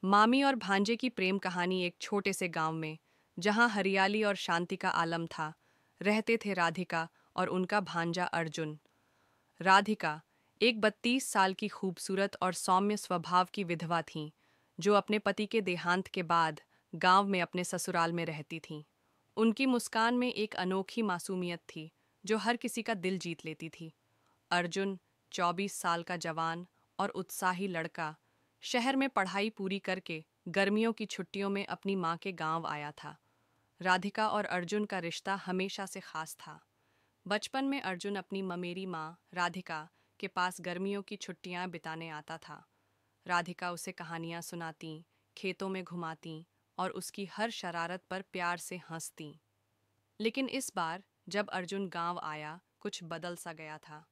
मामी और भांजे की प्रेम कहानी। एक छोटे से गांव में, जहां हरियाली और शांति का आलम था, रहते थे राधिका और उनका भांजा अर्जुन। राधिका एक 32 साल की खूबसूरत और सौम्य स्वभाव की विधवा थीं, जो अपने पति के देहांत के बाद गांव में अपने ससुराल में रहती थीं। उनकी मुस्कान में एक अनोखी मासूमियत थी, जो हर किसी का दिल जीत लेती थी। अर्जुन 24 साल का जवान और उत्साही लड़का, शहर में पढ़ाई पूरी करके गर्मियों की छुट्टियों में अपनी माँ के गांव आया था। राधिका और अर्जुन का रिश्ता हमेशा से खास था। बचपन में अर्जुन अपनी ममेरी माँ राधिका के पास गर्मियों की छुट्टियां बिताने आता था। राधिका उसे कहानियां सुनाती, खेतों में घुमाती और उसकी हर शरारत पर प्यार से हंसती। लेकिन इस बार जब अर्जुन गांव आया, कुछ बदल सा गया था।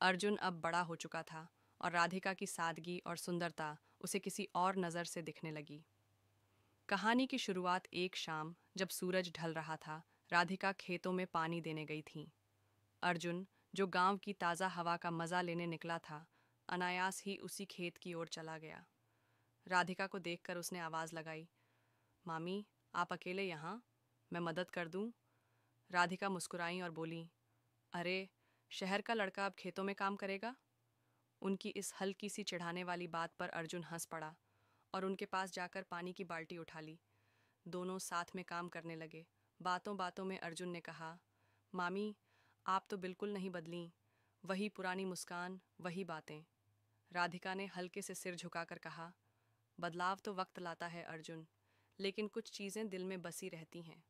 अर्जुन अब बड़ा हो चुका था और राधिका की सादगी और सुंदरता उसे किसी और नज़र से दिखने लगी। कहानी की शुरुआत एक शाम जब सूरज ढल रहा था, राधिका खेतों में पानी देने गई थी। अर्जुन, जो गांव की ताज़ा हवा का मज़ा लेने निकला था, अनायास ही उसी खेत की ओर चला गया। राधिका को देखकर उसने आवाज़ लगाई, मामी, आप अकेले यहाँ? मैं मदद कर दूँ? राधिका मुस्कुराई और बोली, अरे, शहर का लड़का अब खेतों में काम करेगा? उनकी इस हल्की सी चिढ़ाने वाली बात पर अर्जुन हंस पड़ा और उनके पास जाकर पानी की बाल्टी उठा ली। दोनों साथ में काम करने लगे। बातों बातों में अर्जुन ने कहा, मामी, आप तो बिल्कुल नहीं बदलीं। वही पुरानी मुस्कान, वही बातें। राधिका ने हल्के से सिर झुकाकर कहा, बदलाव तो वक्त लाता है अर्जुन, लेकिन कुछ चीज़ें दिल में बसी रहती हैं।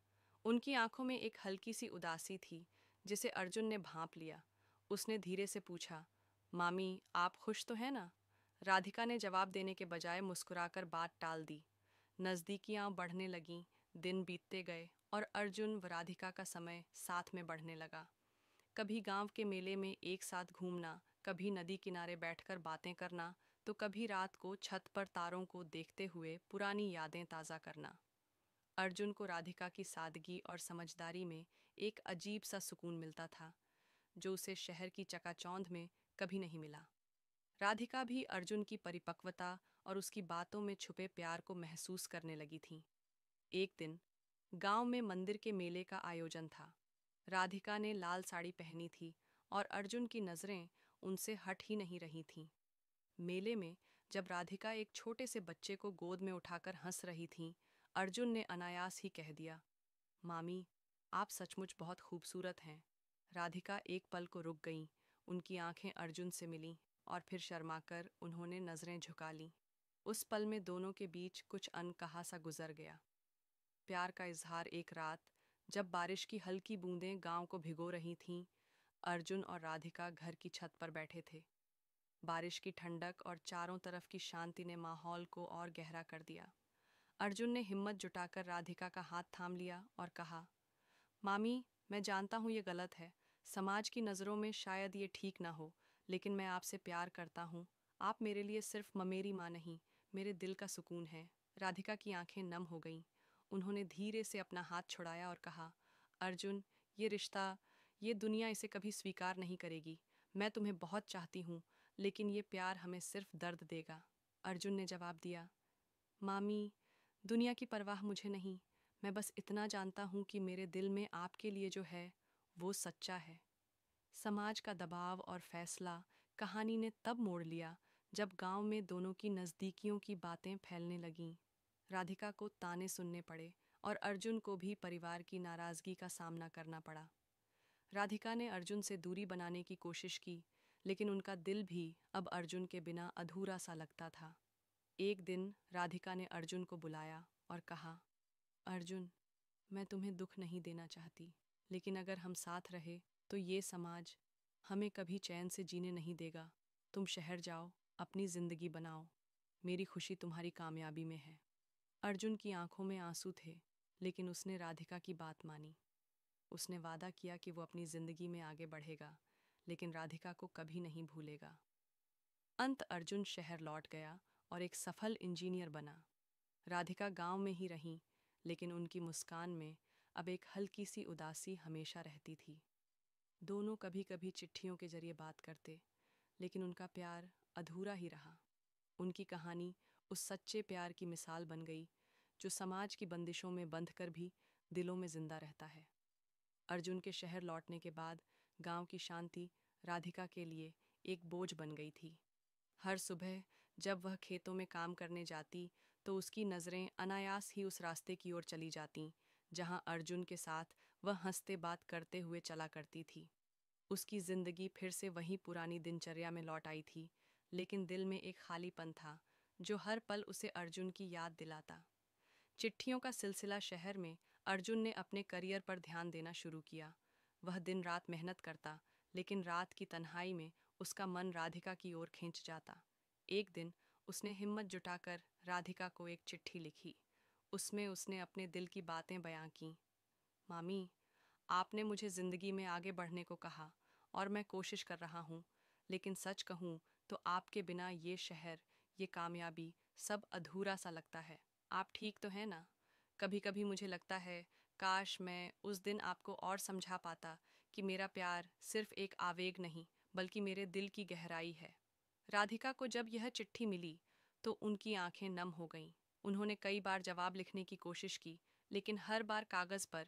उनकी आंखों में एक हल्की सी उदासी थी, जिसे अर्जुन ने भांप लिया। उसने धीरे से पूछा, मामी, आप खुश तो हैं ना? राधिका ने जवाब देने के बजाय मुस्कुराकर बात टाल दी। नज़दीकियां बढ़ने लगीं, दिन बीतते गए और अर्जुन व राधिका का समय साथ में बढ़ने लगा। कभी गांव के मेले में एक साथ घूमना, कभी नदी किनारे बैठकर बातें करना, तो कभी रात को छत पर तारों को देखते हुए पुरानी यादें ताज़ा करना। अर्जुन को राधिका की सादगी और समझदारी में एक अजीब सा सुकून मिलता था, जो उसे शहर की चकाचौंध में कभी नहीं मिला। राधिका भी अर्जुन की परिपक्वता और उसकी बातों में छुपे प्यार को महसूस करने लगी थी। एक दिन गांव में मंदिर के मेले का आयोजन था। राधिका ने लाल साड़ी पहनी थी और अर्जुन की नज़रें उनसे हट ही नहीं रही थीं। मेले में जब राधिका एक छोटे से बच्चे को गोद में उठाकर हंस रही थीं, अर्जुन ने अनायास ही कह दिया, मामी, आप सचमुच बहुत खूबसूरत हैं। राधिका एक पल को रुक गईं। उनकी आंखें अर्जुन से मिलीं और फिर शर्माकर उन्होंने नज़रें झुका लीं। उस पल में दोनों के बीच कुछ अनकहा सा गुजर गया। प्यार का इजहार एक रात, जब बारिश की हल्की बूंदें गांव को भिगो रही थीं, अर्जुन और राधिका घर की छत पर बैठे थे। बारिश की ठंडक और चारों तरफ की शांति ने माहौल को और गहरा कर दिया। अर्जुन ने हिम्मत जुटाकर राधिका का हाथ थाम लिया और कहा, मामी, मैं जानता हूँ ये गलत है। समाज की नज़रों में शायद ये ठीक ना हो, लेकिन मैं आपसे प्यार करता हूँ। आप मेरे लिए सिर्फ ममेरी माँ नहीं, मेरे दिल का सुकून है। राधिका की आंखें नम हो गईं। उन्होंने धीरे से अपना हाथ छुड़ाया और कहा, अर्जुन, ये रिश्ता, ये दुनिया इसे कभी स्वीकार नहीं करेगी। मैं तुम्हें बहुत चाहती हूँ, लेकिन ये प्यार हमें सिर्फ दर्द देगा। अर्जुन ने जवाब दिया, मामी, दुनिया की परवाह मुझे नहीं। मैं बस इतना जानता हूँ कि मेरे दिल में आपके लिए जो है, वो सच्चा है। समाज का दबाव और फैसला कहानी ने तब मोड़ लिया, जब गांव में दोनों की नज़दीकियों की बातें फैलने लगीं। राधिका को ताने सुनने पड़े और अर्जुन को भी परिवार की नाराज़गी का सामना करना पड़ा। राधिका ने अर्जुन से दूरी बनाने की कोशिश की, लेकिन उनका दिल भी अब अर्जुन के बिना अधूरा सा लगता था। एक दिन राधिका ने अर्जुन को बुलाया और कहा, अर्जुन, मैं तुम्हें दुख नहीं देना चाहती, लेकिन अगर हम साथ रहे तो ये समाज हमें कभी चैन से जीने नहीं देगा। तुम शहर जाओ, अपनी जिंदगी बनाओ। मेरी खुशी तुम्हारी कामयाबी में है। अर्जुन की आंखों में आंसू थे, लेकिन उसने राधिका की बात मानी। उसने वादा किया कि वो अपनी जिंदगी में आगे बढ़ेगा, लेकिन राधिका को कभी नहीं भूलेगा। अंत अर्जुन शहर लौट गया और एक सफल इंजीनियर बना। राधिका गांव में ही रहीं, लेकिन उनकी मुस्कान में अब एक हल्की सी उदासी हमेशा रहती थी। दोनों कभी कभी चिट्ठियों के जरिए बात करते, लेकिन उनका प्यार अधूरा ही रहा। उनकी कहानी उस सच्चे प्यार की मिसाल बन गई जो समाज की बंदिशों में बंध कर भी दिलों में जिंदा रहता है। अर्जुन के शहर लौटने के बाद गांव की शांति राधिका के लिए एक बोझ बन गई थी। हर सुबह जब वह खेतों में काम करने जाती तो उसकी नज़रें अनायास ही उस रास्ते की ओर चली जातीं जहां अर्जुन के साथ वह हंसते बात करते हुए चला करती थी। उसकी जिंदगी फिर से वही पुरानी दिनचर्या में लौट आई थी, लेकिन दिल में एक खालीपन था जो हर पल उसे अर्जुन की याद दिलाता। चिट्ठियों का सिलसिला शहर में अर्जुन ने अपने करियर पर ध्यान देना शुरू किया। वह दिन रात मेहनत करता, लेकिन रात की तन्हाई में उसका मन राधिका की ओर खींच जाता। एक दिन उसने हिम्मत जुटाकर राधिका को एक चिट्ठी लिखी। उसमें उसने अपने दिल की बातें बयां की। मामी, आपने मुझे ज़िंदगी में आगे बढ़ने को कहा और मैं कोशिश कर रहा हूँ, लेकिन सच कहूँ तो आपके बिना ये शहर, ये कामयाबी सब अधूरा सा लगता है। आप ठीक तो हैं ना? कभी कभी मुझे लगता है काश मैं उस दिन आपको और समझा पाता कि मेरा प्यार सिर्फ एक आवेग नहीं बल्कि मेरे दिल की गहराई है। राधिका को जब यह चिट्ठी मिली तो उनकी आंखें नम हो गईं। उन्होंने कई बार जवाब लिखने की कोशिश की, लेकिन हर बार कागज़ पर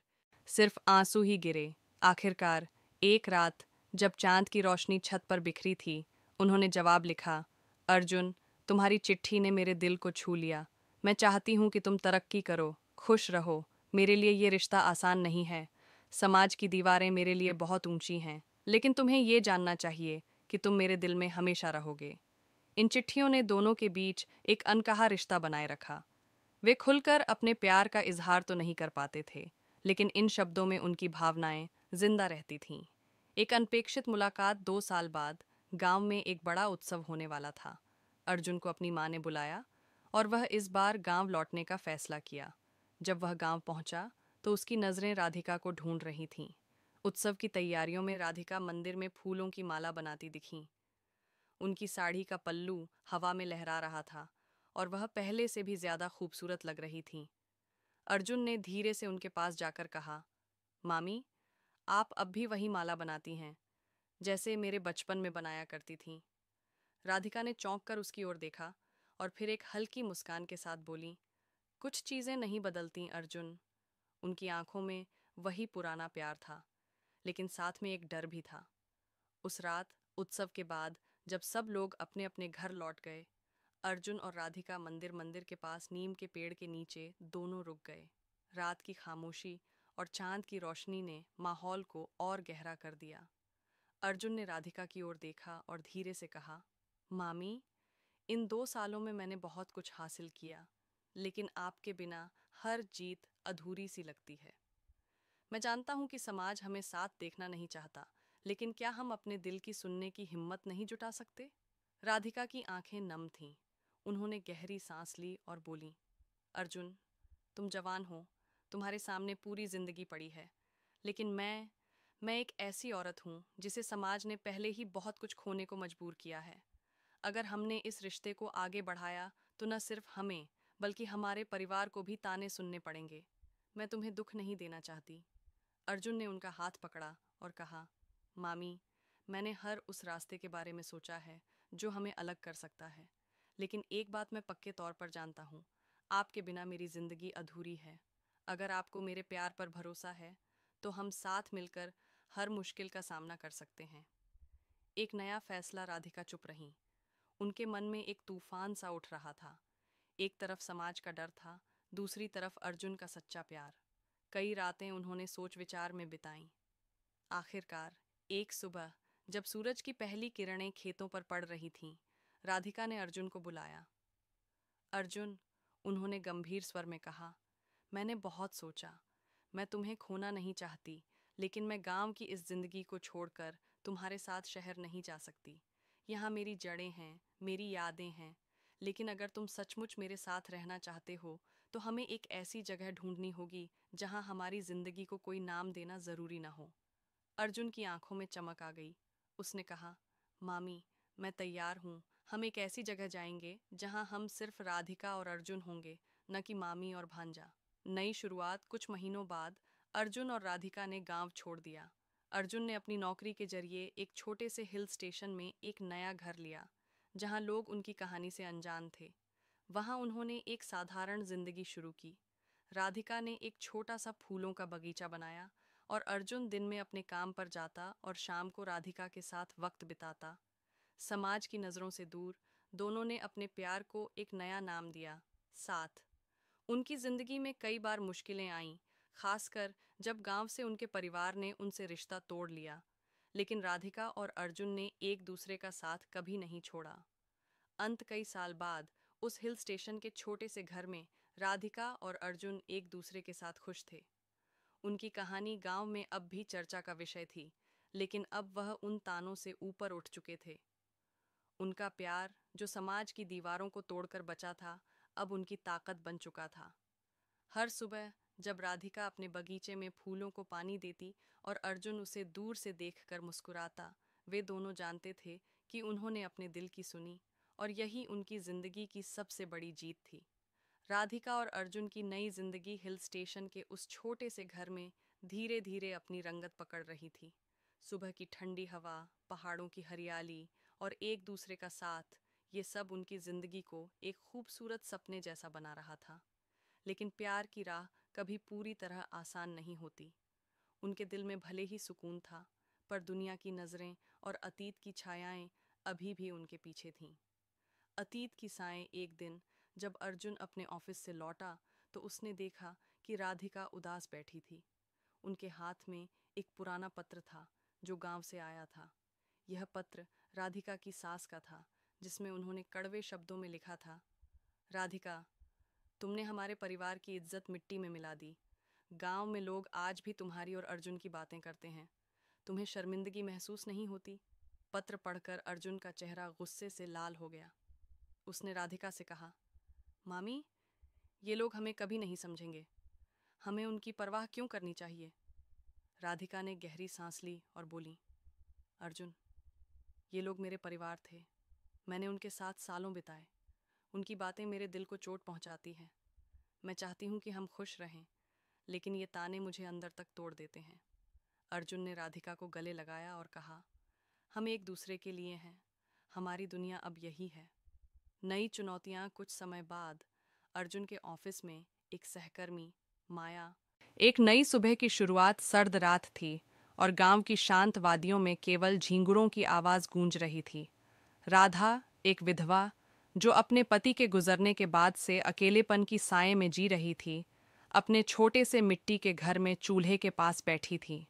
सिर्फ आंसू ही गिरे। आखिरकार एक रात जब चांद की रोशनी छत पर बिखरी थी, उन्होंने जवाब लिखा, अर्जुन, तुम्हारी चिट्ठी ने मेरे दिल को छू लिया। मैं चाहती हूँ कि तुम तरक्की करो, खुश रहो। मेरे लिए ये रिश्ता आसान नहीं है। समाज की दीवारें मेरे लिए बहुत ऊंची हैं, लेकिन तुम्हें ये जानना चाहिए कि तुम मेरे दिल में हमेशा रहोगे। इन चिट्ठियों ने दोनों के बीच एक अनकहा रिश्ता बनाए रखा। वे खुलकर अपने प्यार का इजहार तो नहीं कर पाते थे, लेकिन इन शब्दों में उनकी भावनाएं जिंदा रहती थीं। एक अनपेक्षित मुलाकात 2 साल बाद गांव में एक बड़ा उत्सव होने वाला था। अर्जुन को अपनी मां ने बुलाया और वह इस बार गांव लौटने का फैसला किया। जब वह गांव पहुंचा तो उसकी नज़रें राधिका को ढूंढ रही थीं। उत्सव की तैयारियों में राधिका मंदिर में फूलों की माला बनाती दिखीं। उनकी साड़ी का पल्लू हवा में लहरा रहा था और वह पहले से भी ज्यादा खूबसूरत लग रही थीं। अर्जुन ने धीरे से उनके पास जाकर कहा, मामी, आप अब भी वही माला बनाती हैं जैसे मेरे बचपन में बनाया करती थीं। राधिका ने चौंक कर उसकी ओर देखा और फिर एक हल्की मुस्कान के साथ बोली, कुछ चीजें नहीं बदलती अर्जुन। उनकी आंखों में वही पुराना प्यार था, लेकिन साथ में एक डर भी था। उस रात उत्सव के बाद जब सब लोग अपने अपने घर लौट गए, अर्जुन और राधिका मंदिर मंदिर के पास नीम के पेड़ के नीचे दोनों रुक गए। रात की खामोशी और चांद की रोशनी ने माहौल को और गहरा कर दिया। अर्जुन ने राधिका की ओर देखा और धीरे से कहा, मामी, इन 2 सालों में मैंने बहुत कुछ हासिल किया, लेकिन आपके बिना हर जीत अधूरी सी लगती है। मैं जानता हूं कि समाज हमें साथ देखना नहीं चाहता, लेकिन क्या हम अपने दिल की सुनने की हिम्मत नहीं जुटा सकते? राधिका की आंखें नम थीं। उन्होंने गहरी सांस ली और बोली, अर्जुन, तुम जवान हो, तुम्हारे सामने पूरी जिंदगी पड़ी है, लेकिन मैं एक ऐसी औरत हूं जिसे समाज ने पहले ही बहुत कुछ खोने को मजबूर किया है। अगर हमने इस रिश्ते को आगे बढ़ाया तो न सिर्फ हमें बल्कि हमारे परिवार को भी ताने सुनने पड़ेंगे। मैं तुम्हें दुख नहीं देना चाहती। अर्जुन ने उनका हाथ पकड़ा और कहा, मामी, मैंने हर उस रास्ते के बारे में सोचा है जो हमें अलग कर सकता है, लेकिन एक बात मैं पक्के तौर पर जानता हूँ, आपके बिना मेरी जिंदगी अधूरी है। अगर आपको मेरे प्यार पर भरोसा है तो हम साथ मिलकर हर मुश्किल का सामना कर सकते हैं। एक नया फैसला। राधिका चुप रहीं। उनके मन में एक तूफान सा उठ रहा था। एक तरफ समाज का डर था, दूसरी तरफ अर्जुन का सच्चा प्यार। कई रातें उन्होंने सोच विचार में बिताईं। आखिरकार एक सुबह जब सूरज की पहली किरणें खेतों पर पड़ रही थीं, राधिका ने अर्जुन को बुलाया। अर्जुन, उन्होंने गंभीर स्वर में कहा, मैंने बहुत सोचा। मैं तुम्हें खोना नहीं चाहती, लेकिन मैं गांव की इस जिंदगी को छोड़कर तुम्हारे साथ शहर नहीं जा सकती। यहाँ मेरी जड़ें हैं, मेरी यादें हैं, लेकिन अगर तुम सचमुच मेरे साथ रहना चाहते हो तो हमें एक ऐसी जगह ढूंढनी होगी जहाँ हमारी जिंदगी को कोई नाम देना जरूरी ना हो। अर्जुन की आंखों में चमक आ गई। उसने कहा, मामी, मैं तैयार हूँ। हम एक ऐसी जगह जाएंगे जहाँ हम सिर्फ राधिका और अर्जुन होंगे, न कि मामी और भांजा। नई शुरुआत। कुछ महीनों बाद अर्जुन और राधिका ने गांव छोड़ दिया। अर्जुन ने अपनी नौकरी के जरिए एक छोटे से हिल स्टेशन में एक नया घर लिया, जहाँ लोग उनकी कहानी से अनजान थे। वहाँ उन्होंने एक साधारण जिंदगी शुरू की। राधिका ने एक छोटा सा फूलों का बगीचा बनाया और अर्जुन दिन में अपने काम पर जाता और शाम को राधिका के साथ वक्त बिताता। समाज की नज़रों से दूर दोनों ने अपने प्यार को एक नया नाम दिया, साथ। उनकी जिंदगी में कई बार मुश्किलें आईं, खासकर जब गांव से उनके परिवार ने उनसे रिश्ता तोड़ लिया। लेकिन राधिका और अर्जुन ने एक दूसरे का साथ कभी नहीं छोड़ा। अंत कई साल बाद उस हिल स्टेशन के छोटे से घर में राधिका और अर्जुन एक दूसरे के साथ खुश थे। उनकी कहानी गांव में अब भी चर्चा का विषय थी, लेकिन अब वह उन तानों से ऊपर उठ चुके थे। उनका प्यार, जो समाज की दीवारों को तोड़कर बचा था, अब उनकी ताकत बन चुका था। हर सुबह जब राधिका अपने बगीचे में फूलों को पानी देती और अर्जुन उसे दूर से देखकर मुस्कुराता, वे दोनों जानते थे कि उन्होंने अपने दिल की सुनी, और यही उनकी जिंदगी की सबसे बड़ी जीत थी। राधिका और अर्जुन की नई जिंदगी हिल स्टेशन के उस छोटे से घर में धीरे धीरे अपनी रंगत पकड़ रही थी। सुबह की ठंडी हवा, पहाड़ों की हरियाली और एक दूसरे का साथ, ये सब उनकी जिंदगी को एक खूबसूरत सपने जैसा बना रहा था। लेकिन प्यार की राह कभी पूरी तरह आसान नहीं होती। उनके दिल में भले ही सुकून था, पर दुनिया की नज़रें और अतीत की छायाएं अभी भी उनके पीछे थीं। अतीत की साएं एक दिन जब अर्जुन अपने ऑफिस से लौटा, तो उसने देखा कि राधिका उदास बैठी थी। उनके हाथ में एक पुराना पत्र था जो गांव से आया था। यह पत्र राधिका की सास का था, जिसमें उन्होंने कड़वे शब्दों में लिखा था, राधिका, तुमने हमारे परिवार की इज्जत मिट्टी में मिला दी। गांव में लोग आज भी तुम्हारी और अर्जुन की बातें करते हैं। तुम्हें शर्मिंदगी महसूस नहीं होती? पत्र पढ़कर अर्जुन का चेहरा गुस्से से लाल हो गया। उसने राधिका से कहा, मामी, ये लोग हमें कभी नहीं समझेंगे। हमें उनकी परवाह क्यों करनी चाहिए? राधिका ने गहरी सांस ली और बोली, अर्जुन, ये लोग मेरे परिवार थे। मैंने उनके साथ सालों बिताए। उनकी बातें मेरे दिल को चोट पहुंचाती हैं। मैं चाहती हूँ कि हम खुश रहें, लेकिन ये ताने मुझे अंदर तक तोड़ देते हैं। अर्जुन ने राधिका को गले लगाया और कहा, हम एक दूसरे के लिए हैं। हमारी दुनिया अब यही है। नई चुनौतियां। कुछ समय बाद अर्जुन के ऑफिस में एक सहकर्मी, माया। एक नई सुबह की शुरुआत सर्द रात थी और गांव की शांत वादियों में केवल झींगुरों की आवाज गूंज रही थी। राधा, एक विधवा जो अपने पति के गुजरने के बाद से अकेलेपन की साए में जी रही थी, अपने छोटे से मिट्टी के घर में चूल्हे के पास बैठी थी।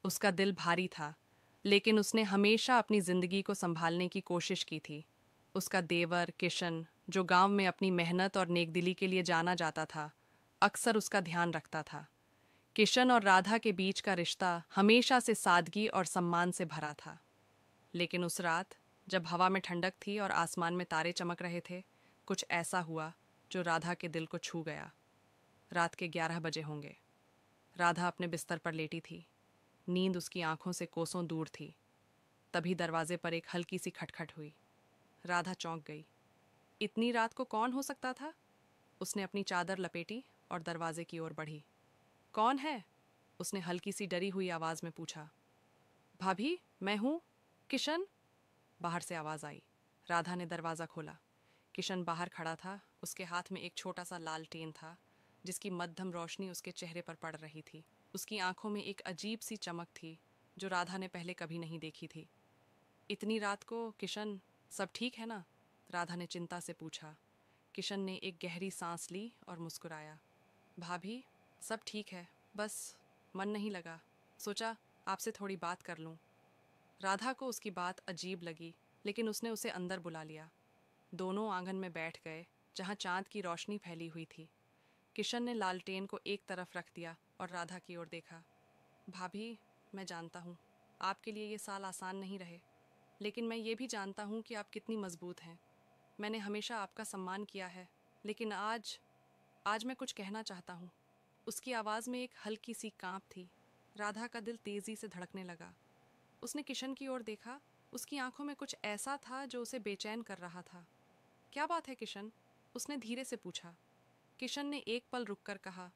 उसका दिल भारी था, लेकिन उसने हमेशा अपनी जिंदगी को संभालने की कोशिश की थी। उसका देवर किशन, जो गांव में अपनी मेहनत और नेकदिली के लिए जाना जाता था, अक्सर उसका ध्यान रखता था। किशन और राधा के बीच का रिश्ता हमेशा से सादगी और सम्मान से भरा था। लेकिन उस रात, जब हवा में ठंडक थी और आसमान में तारे चमक रहे थे, कुछ ऐसा हुआ जो राधा के दिल को छू गया। रात के 11 बजे होंगे। राधा अपने बिस्तर पर लेटी थी। नींद उसकी आंखों से कोसों दूर थी। तभी दरवाजे पर एक हल्की सी खटखट हुई। राधा चौंक गई। इतनी रात को कौन हो सकता था? उसने अपनी चादर लपेटी और दरवाजे की ओर बढ़ी। कौन है? उसने हल्की सी डरी हुई आवाज में पूछा। भाभी, मैं हूँ, किशन। बाहर से आवाज आई। राधा ने दरवाज़ा खोला। किशन बाहर खड़ा था। उसके हाथ में एक छोटा सा लालटेन था, जिसकी मध्यम रोशनी उसके चेहरे पर पड़ रही थी। उसकी आंखों में एक अजीब सी चमक थी जो राधा ने पहले कभी नहीं देखी थी। इतनी रात को, किशन, सब ठीक है ना? राधा ने चिंता से पूछा। किशन ने एक गहरी सांस ली और मुस्कुराया। भाभी, सब ठीक है, बस मन नहीं लगा। सोचा आपसे थोड़ी बात कर लूं। राधा को उसकी बात अजीब लगी, लेकिन उसने उसे अंदर बुला लिया। दोनों आंगन में बैठ गए, जहां चांद की रोशनी फैली हुई थी। किशन ने लालटेन को एक तरफ रख दिया और राधा की ओर देखा। भाभी, मैं जानता हूँ आपके लिए ये साल आसान नहीं रहे, लेकिन मैं ये भी जानता हूँ कि आप कितनी मजबूत हैं। मैंने हमेशा आपका सम्मान किया है, लेकिन आज आज मैं कुछ कहना चाहता हूँ। उसकी आवाज़ में एक हल्की सी कांप थी। राधा का दिल तेज़ी से धड़कने लगा। उसने किशन की ओर देखा। उसकी आंखों में कुछ ऐसा था जो उसे बेचैन कर रहा था। क्या बात है किशन? उसने धीरे से पूछा। किशन ने एक पल रुककर कहा,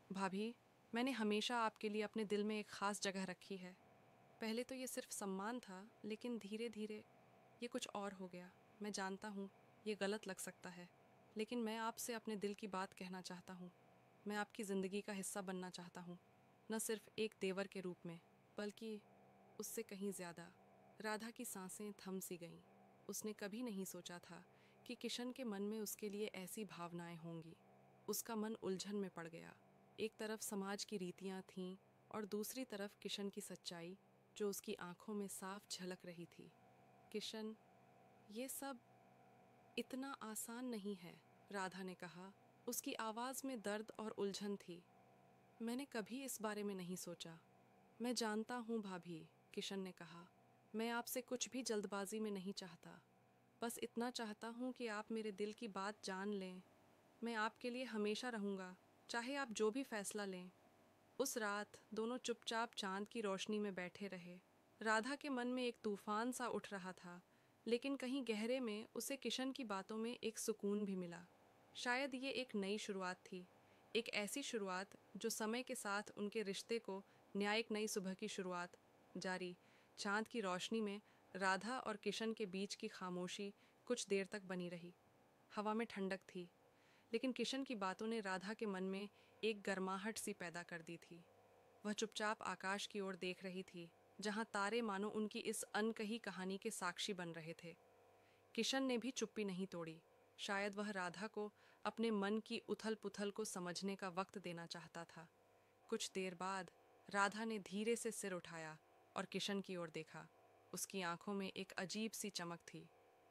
भाभी, मैंने हमेशा आपके लिए अपने दिल में एक ख़ास जगह रखी है। पहले तो ये सिर्फ सम्मान था, लेकिन धीरे धीरे ये कुछ और हो गया। मैं जानता हूँ ये गलत लग सकता है, लेकिन मैं आपसे अपने दिल की बात कहना चाहता हूँ। मैं आपकी ज़िंदगी का हिस्सा बनना चाहता हूँ, न सिर्फ एक देवर के रूप में, बल्कि उससे कहीं ज़्यादा। राधा की सांसें थम सी गईं। उसने कभी नहीं सोचा था कि किशन के मन में उसके लिए ऐसी भावनाएं होंगी। उसका मन उलझन में पड़ गया। एक तरफ समाज की रीतियां थीं और दूसरी तरफ किशन की सच्चाई, जो उसकी आंखों में साफ झलक रही थी। किशन, ये सब इतना आसान नहीं है, राधा ने कहा। उसकी आवाज़ में दर्द और उलझन थी। मैंने कभी इस बारे में नहीं सोचा। मैं जानता हूँ भाभी, किशन ने कहा। मैं आपसे कुछ भी जल्दबाजी में नहीं चाहता। बस इतना चाहता हूँ कि आप मेरे दिल की बात जान लें। मैं आपके लिए हमेशा रहूँगा, चाहे आप जो भी फैसला लें। उस रात दोनों चुपचाप चांद की रोशनी में बैठे रहे। राधा के मन में एक तूफान सा उठ रहा था, लेकिन कहीं गहरे में उसे किशन की बातों में एक सुकून भी मिला। शायद ये एक नई शुरुआत थी, एक ऐसी शुरुआत जो समय के साथ उनके रिश्ते को न्याय एक नई सुबह की शुरुआत जारी। चांद की रोशनी में राधा और किशन के बीच की खामोशी कुछ देर तक बनी रही। हवा में ठंडक थी, लेकिन किशन की बातों ने राधा के मन में एक गर्माहट सी पैदा कर दी थी। वह चुपचाप आकाश की ओर देख रही थी, जहां तारे मानो उनकी इस अनकही कहानी के साक्षी बन रहे थे। किशन ने भी चुप्पी नहीं तोड़ी। शायद वह राधा को अपने मन की उथल पुथल को समझने का वक्त देना चाहता था। कुछ देर बाद राधा ने धीरे से सिर उठाया और किशन की ओर देखा। उसकी आंखों में एक अजीब सी चमक थी,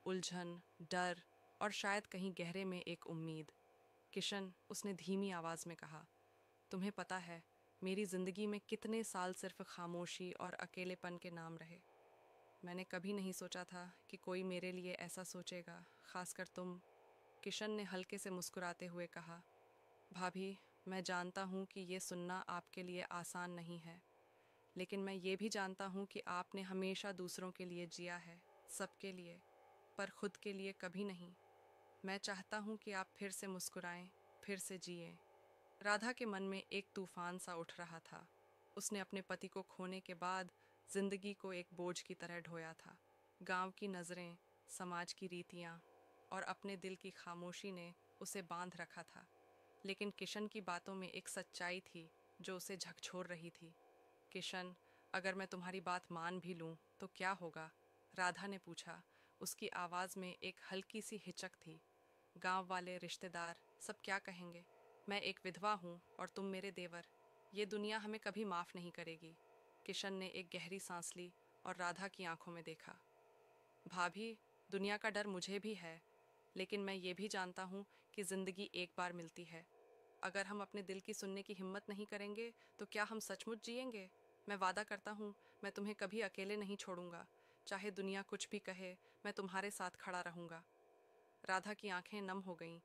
उलझन, डर और शायद कहीं गहरे में एक उम्मीद। किशन, उसने धीमी आवाज में कहा, तुम्हें पता है मेरी जिंदगी में कितने साल सिर्फ खामोशी और अकेलेपन के नाम रहे। मैंने कभी नहीं सोचा था कि कोई मेरे लिए ऐसा सोचेगा, खासकर तुम। किशन ने हल्के से मुस्कुराते हुए कहा, भाभी, मैं जानता हूँ कि ये सुनना आपके लिए आसान नहीं है, लेकिन मैं ये भी जानता हूँ कि आपने हमेशा दूसरों के लिए जिया है, सबके लिए, पर खुद के लिए कभी नहीं। मैं चाहता हूँ कि आप फिर से मुस्कुराएं, फिर से जिए। राधा के मन में एक तूफान सा उठ रहा था। उसने अपने पति को खोने के बाद जिंदगी को एक बोझ की तरह ढोया था। गांव की नज़रें, समाज की रीतियां और अपने दिल की खामोशी ने उसे बांध रखा था। लेकिन किशन की बातों में एक सच्चाई थी जो उसे झकझोर रही थी। किशन, अगर मैं तुम्हारी बात मान भी लूं तो क्या होगा? राधा ने पूछा। उसकी आवाज़ में एक हल्की सी हिचक थी। गांव वाले, रिश्तेदार, सब क्या कहेंगे? मैं एक विधवा हूँ और तुम मेरे देवर। ये दुनिया हमें कभी माफ़ नहीं करेगी। किशन ने एक गहरी सांस ली और राधा की आंखों में देखा। भाभी, दुनिया का डर मुझे भी है, लेकिन मैं ये भी जानता हूँ कि ज़िंदगी एक बार मिलती है। अगर हम अपने दिल की सुनने की हिम्मत नहीं करेंगे तो क्या हम सचमुच जिएंगे? मैं वादा करता हूँ, मैं तुम्हें कभी अकेले नहीं छोड़ूंगा। चाहे दुनिया कुछ भी कहे, मैं तुम्हारे साथ खड़ा रहूंगा। राधा की आंखें नम हो गईं।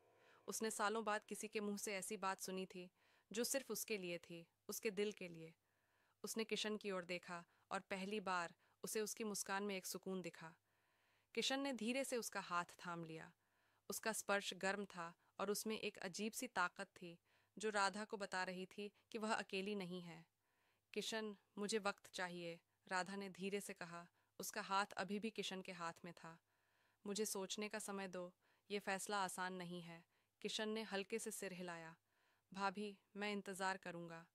उसने सालों बाद किसी के मुंह से ऐसी बात सुनी थी जो सिर्फ उसके लिए थी, उसके दिल के लिए। उसने किशन की ओर देखा और पहली बार उसे उसकी मुस्कान में एक सुकून दिखा। किशन ने धीरे से उसका हाथ थाम लिया। उसका स्पर्श गर्म था और उसमें एक अजीब सी ताकत थी जो राधा को बता रही थी कि वह अकेली नहीं है। किशन, मुझे वक्त चाहिए, राधा ने धीरे से कहा। उसका हाथ अभी भी किशन के हाथ में था। मुझे सोचने का समय दो, ये फैसला आसान नहीं है। किशन ने हल्के से सिर हिलाया। भाभी, मैं इंतज़ार करूंगा।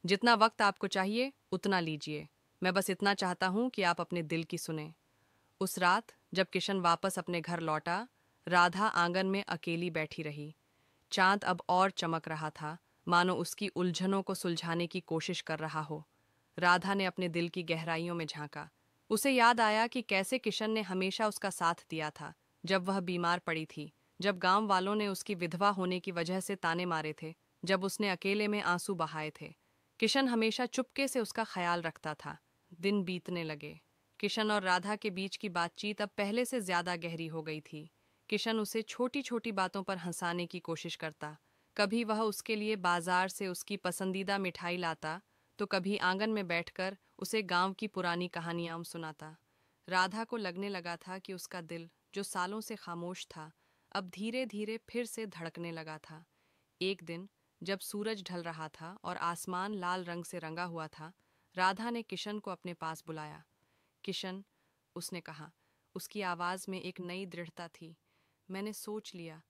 जितना वक्त आपको चाहिए उतना लीजिए। मैं बस इतना चाहता हूँ कि आप अपने दिल की सुने। उस रात जब किशन वापस अपने घर लौटा, राधा आंगन में अकेली बैठी रही। चांद अब और चमक रहा था, मानो उसकी उलझनों को सुलझाने की कोशिश कर रहा हो। राधा ने अपने दिल की गहराइयों में झांका। उसे याद आया कि कैसे किशन ने हमेशा उसका साथ दिया था, जब वह बीमार पड़ी थी, जब गांव वालों ने उसकी विधवा होने की वजह से ताने मारे थे, जब उसने अकेले में आंसू बहाए थे। किशन हमेशा चुपके से उसका ख्याल रखता था। दिन बीतने लगे। किशन और राधा के बीच की बातचीत अब पहले से ज्यादा गहरी हो गई थी। किशन उसे छोटी छोटी बातों पर हंसाने की कोशिश करता। कभी वह उसके लिए बाजार से उसकी पसंदीदा मिठाई लाता, तो कभी आंगन में बैठकर उसे गांव की पुरानी कहानियां सुनाता। राधा को लगने लगा था कि उसका दिल, जो सालों से खामोश था, अब धीरे धीरे फिर से धड़कने लगा था। एक दिन जब सूरज ढल रहा था और आसमान लाल रंग से रंगा हुआ था, राधा ने किशन को अपने पास बुलाया। किशन, उसने कहा, उसकी आवाज़ में एक नई दृढ़ता थी। मैंने सोच लिया।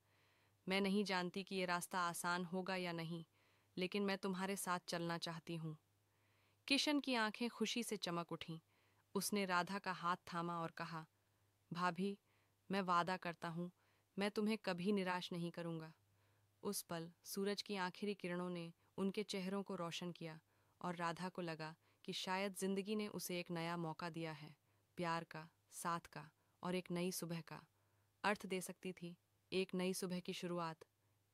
मैं नहीं जानती कि ये रास्ता आसान होगा या नहीं, लेकिन मैं तुम्हारे साथ चलना चाहती हूँ। किशन की आंखें खुशी से चमक उठीं। उसने राधा का हाथ थामा और कहा, भाभी, मैं वादा करता हूँ, मैं तुम्हें कभी निराश नहीं करूँगा। उस पल सूरज की आखिरी किरणों ने उनके चेहरों को रोशन किया और राधा को लगा कि शायद जिंदगी ने उसे एक नया मौका दिया है, प्यार का, साथ का और एक नई सुबह का। अर्थ दे सकती थी, एक नई सुबह की शुरुआत।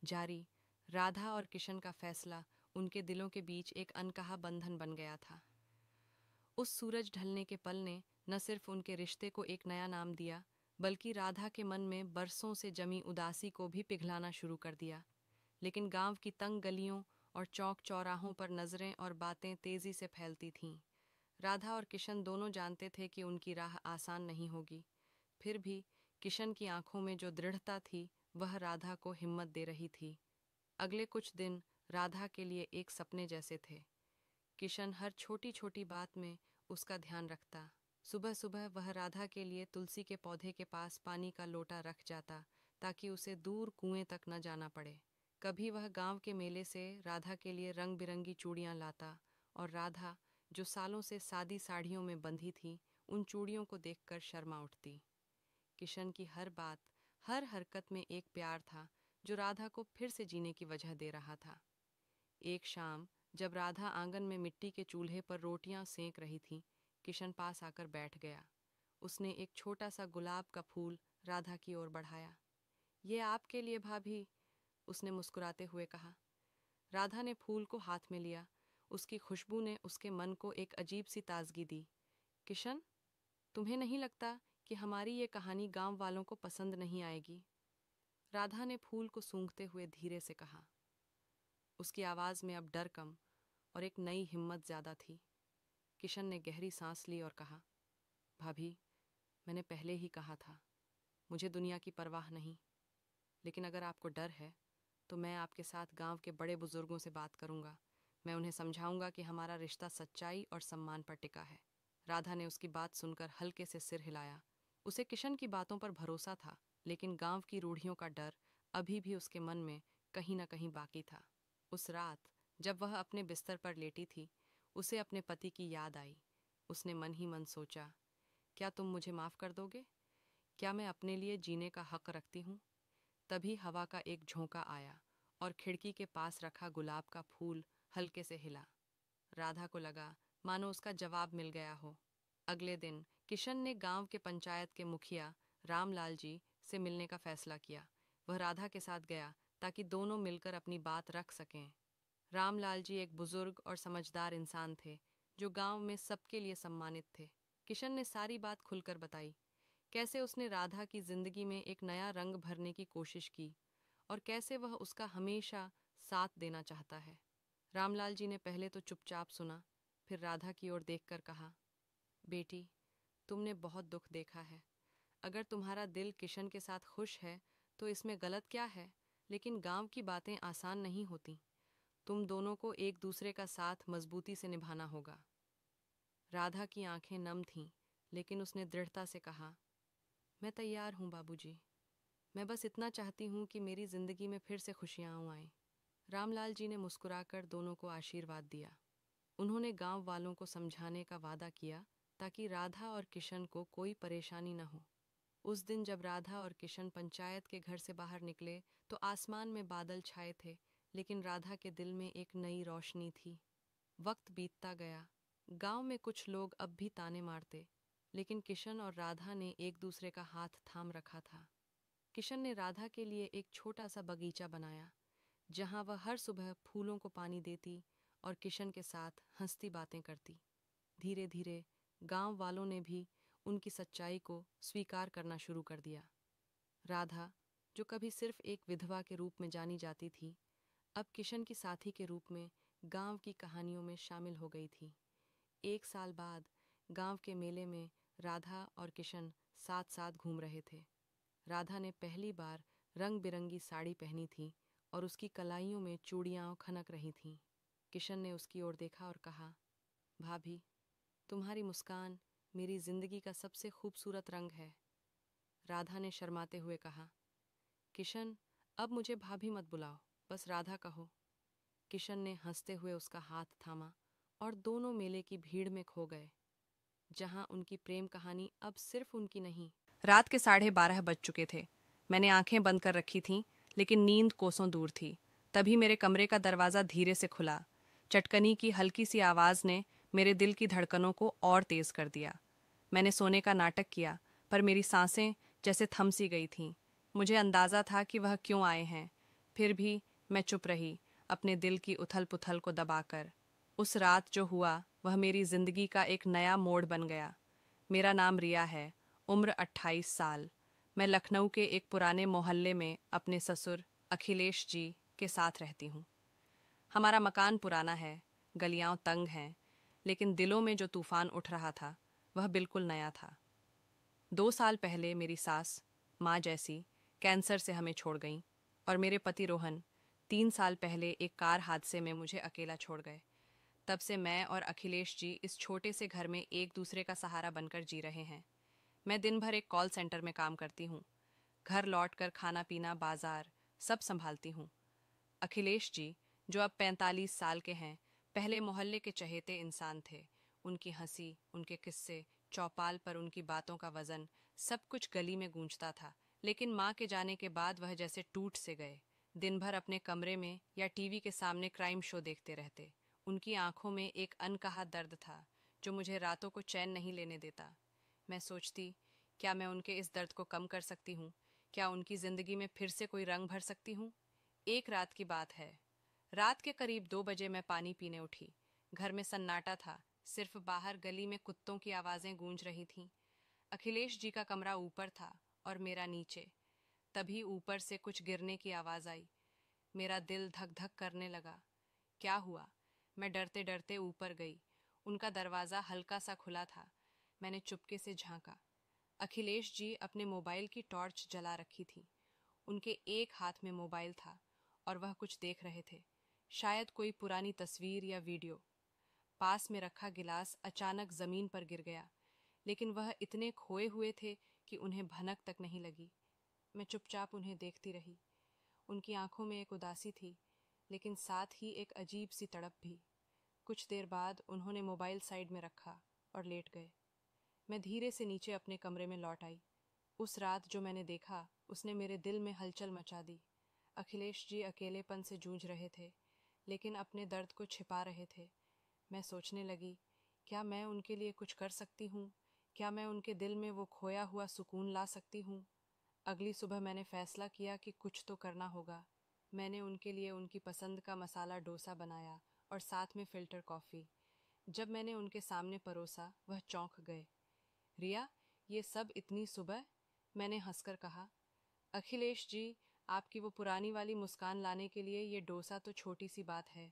जारी, राधा और किशन का फैसला उनके दिलों के बीच एक अनकहा बंधन बन गया था। उस सूरज ढलने के पल ने न सिर्फ उनके रिश्ते को एक नया नाम दिया, बल्कि राधा के मन में बरसों से जमी उदासी को भी पिघलाना शुरू कर दिया। लेकिन गांव की तंग गलियों और चौक चौराहों पर नजरें और बातें तेजी से फैलती थीं। राधा और किशन दोनों जानते थे कि उनकी राह आसान नहीं होगी। फिर भी किशन की आंखों में जो दृढ़ता थी, वह राधा को हिम्मत दे रही थी। अगले कुछ दिन राधा के लिए एक सपने जैसे थे। किशन हर छोटी छोटी बात में उसका ध्यान रखता। सुबह सुबह वह राधा के लिए तुलसी के पौधे के पास पानी का लोटा रख जाता, ताकि उसे दूर कुएं तक न जाना पड़े। कभी वह गांव के मेले से राधा के लिए रंग बिरंगी चूड़ियां लाता, और राधा, जो सालों से सादी साड़ियों में बंधी थी, उन चूड़ियों को देखकर शर्मा उठती। किशन की हर बात, हर हरकत में एक प्यार था, जो राधा को फिर से जीने की वजह दे रहा था। एक शाम जब राधा आंगन में मिट्टी के चूल्हे पर रोटियां सेंक रही थी, किशन पास आकर बैठ गया। उसने एक छोटा सा गुलाब का फूल राधा की ओर बढ़ाया। ये आपके लिए भाभी, उसने मुस्कुराते हुए कहा। राधा ने फूल को हाथ में लिया। उसकी खुशबू ने उसके मन को एक अजीब सी ताजगी दी। किशन, तुम्हें नहीं लगता कि हमारी ये कहानी गांव वालों को पसंद नहीं आएगी? राधा ने फूल को सूंघते हुए धीरे से कहा। उसकी आवाज़ में अब डर कम और एक नई हिम्मत ज़्यादा थी। किशन ने गहरी सांस ली और कहा, भाभी, मैंने पहले ही कहा था, मुझे दुनिया की परवाह नहीं। लेकिन अगर आपको डर है, तो मैं आपके साथ गांव के बड़े बुजुर्गों से बात करूंगा। मैं उन्हें समझाऊंगा कि हमारा रिश्ता सच्चाई और सम्मान पर टिका है। राधा ने उसकी बात सुनकर हल्के से सिर हिलाया। उसे किशन की बातों पर भरोसा था, लेकिन गांव की रूढ़ियों का डर अभी भी उसके मन में कहीं न कहीं बाकी था। उस रात जब वह अपने बिस्तर पर लेटी थी, उसे अपने पति की याद आई। उसने मन ही मन सोचा, क्या तुम मुझे माफ़ कर दोगे? क्या मैं अपने लिए जीने का हक रखती हूँ? तभी हवा का एक झोंका आया और खिड़की के पास रखा गुलाब का फूल हल्के से हिला। राधा को लगा मानो उसका जवाब मिल गया हो। अगले दिन किशन ने गांव के पंचायत के मुखिया रामलाल जी से मिलने का फैसला किया। वह राधा के साथ गया ताकि दोनों मिलकर अपनी बात रख सकें। रामलाल जी एक बुजुर्ग और समझदार इंसान थे, जो गांव में सबके लिए सम्मानित थे। किशन ने सारी बात खुलकर बताई, कैसे उसने राधा की जिंदगी में एक नया रंग भरने की कोशिश की और कैसे वह उसका हमेशा साथ देना चाहता है। रामलाल जी ने पहले तो चुपचाप सुना, फिर राधा की ओर देखकर कहा, बेटी, तुमने बहुत दुख देखा है। अगर तुम्हारा दिल किशन के साथ खुश है तो इसमें गलत क्या है? लेकिन गांव की बातें आसान नहीं होती। तुम दोनों को एक दूसरे का साथ मजबूती से निभाना होगा। राधा की आंखें नम थीं, लेकिन उसने दृढ़ता से कहा, मैं तैयार हूँ बाबूजी। मैं बस इतना चाहती हूँ कि मेरी जिंदगी में फिर से खुशियाँ आएं। रामलाल जी ने मुस्कुराकर दोनों को आशीर्वाद दिया। उन्होंने गांव वालों को समझाने का वादा किया ताकि राधा और किशन को कोई परेशानी न हो। उस दिन जब राधा और किशन पंचायत के घर से बाहर निकले तो आसमान में बादल छाए थे, लेकिन राधा के दिल में एक नई रोशनी थी। वक्त बीतता गया। गांव में कुछ लोग अब भी ताने मारते, लेकिन किशन और राधा ने एक दूसरे का हाथ थाम रखा था। किशन ने राधा के लिए एक छोटा सा बगीचा बनाया, जहां वह हर सुबह फूलों को पानी देती और किशन के साथ हंसती बातें करती। धीरे धीरे गांव वालों ने भी उनकी सच्चाई को स्वीकार करना शुरू कर दिया। राधा, जो कभी सिर्फ एक विधवा के रूप में जानी जाती थी, अब किशन की साथी के रूप में गांव की कहानियों में शामिल हो गई थी। एक साल बाद गांव के मेले में राधा और किशन साथ साथ घूम रहे थे। राधा ने पहली बार रंग बिरंगी साड़ी पहनी थी और उसकी कलाइयों में चूड़ियां खनक रही थीं। किशन ने उसकी ओर देखा और कहा, भाभी, तुम्हारी मुस्कान मेरी जिंदगी का सबसे खूबसूरत रंग है। राधा ने शर्माते हुए कहा। किशन, अब मुझे भाभी मत बुलाओ, बस राधा कहो। किशन ने हंसते हुए उसका हाथ थामा और दोनों मेले की भीड़ में खो गए, जहां उनकी प्रेम कहानी अब सिर्फ उनकी नहीं। रात के 12:30 बज चुके थे। मैंने आंखें बंद कर रखी थीं, लेकिन नींद कोसों दूर थी। तभी मेरे कमरे का दरवाज़ा धीरे से खुला। चटकनी की हल्की सी आवाज़ ने मेरे दिल की धड़कनों को और तेज़ कर दिया। मैंने सोने का नाटक किया, पर मेरी सांसें जैसे थम सी गई थीं। मुझे अंदाज़ा था कि वह क्यों आए हैं, फिर भी मैं चुप रही, अपने दिल की उथल पुथल को दबाकर। उस रात जो हुआ वह मेरी जिंदगी का एक नया मोड़ बन गया। मेरा नाम रिया है, उम्र 28 साल। मैं लखनऊ के एक पुराने मोहल्ले में अपने ससुर अखिलेश जी के साथ रहती हूँ। हमारा मकान पुराना है, गलियां तंग हैं, लेकिन दिलों में जो तूफान उठ रहा था वह बिल्कुल नया था। 2 साल पहले मेरी सास, माँ जैसी, कैंसर से हमें छोड़ गईं, और मेरे पति रोहन 3 साल पहले एक कार हादसे में मुझे अकेला छोड़ गए। तब से मैं और अखिलेश जी इस छोटे से घर में एक दूसरे का सहारा बनकर जी रहे हैं। मैं दिन भर एक कॉल सेंटर में काम करती हूँ। घर लौटकर खाना पीना, बाजार सब संभालती हूँ। अखिलेश जी, जो अब 45 साल के हैं, पहले मोहल्ले के चहेते इंसान थे। उनकी हंसी, उनके किस्से, चौपाल पर उनकी बातों का वजन, सब कुछ गली में गूंजता था। लेकिन माँ के जाने के बाद वह जैसे टूट से गए। दिन भर अपने कमरे में या टीवी के सामने क्राइम शो देखते रहते। उनकी आंखों में एक अनकहा दर्द था, जो मुझे रातों को चैन नहीं लेने देता। मैं सोचती, क्या मैं उनके इस दर्द को कम कर सकती हूँ? क्या उनकी जिंदगी में फिर से कोई रंग भर सकती हूँ? एक रात की बात है। रात के करीब 2 बजे मैं पानी पीने उठी। घर में सन्नाटा था, सिर्फ बाहर गली में कुत्तों की आवाजें गूंज रही थीं। अखिलेश जी का कमरा ऊपर था और मेरा नीचे। तभी ऊपर से कुछ गिरने की आवाज आई। मेरा दिल धक धक करने लगा। क्या हुआ? मैं डरते डरते ऊपर गई। उनका दरवाजा हल्का सा खुला था। मैंने चुपके से झांका। अखिलेश जी अपने मोबाइल की टॉर्च जला रखी थी। उनके एक हाथ में मोबाइल था और वह कुछ देख रहे थे, शायद कोई पुरानी तस्वीर या वीडियो। पास में रखा गिलास अचानक जमीन पर गिर गया, लेकिन वह इतने खोए हुए थे कि उन्हें भनक तक नहीं लगी। मैं चुपचाप उन्हें देखती रही। उनकी आंखों में एक उदासी थी, लेकिन साथ ही एक अजीब सी तड़प भी। कुछ देर बाद उन्होंने मोबाइल साइड में रखा और लेट गए। मैं धीरे से नीचे अपने कमरे में लौट आई। उस रात जो मैंने देखा, उसने मेरे दिल में हलचल मचा दी। अखिलेश जी अकेलेपन से जूझ रहे थे, लेकिन अपने दर्द को छिपा रहे थे। मैं सोचने लगी, क्या मैं उनके लिए कुछ कर सकती हूँ? क्या मैं उनके दिल में वो खोया हुआ सुकून ला सकती हूँ? अगली सुबह मैंने फैसला किया कि कुछ तो करना होगा। मैंने उनके लिए उनकी पसंद का मसाला डोसा बनाया और साथ में फिल्टर कॉफ़ी। जब मैंने उनके सामने परोसा, वह चौंक गए। रिया, ये सब इतनी सुबह? मैंने हंसकर कहा। अखिलेश जी, आपकी वो पुरानी वाली मुस्कान लाने के लिए ये डोसा तो छोटी सी बात है।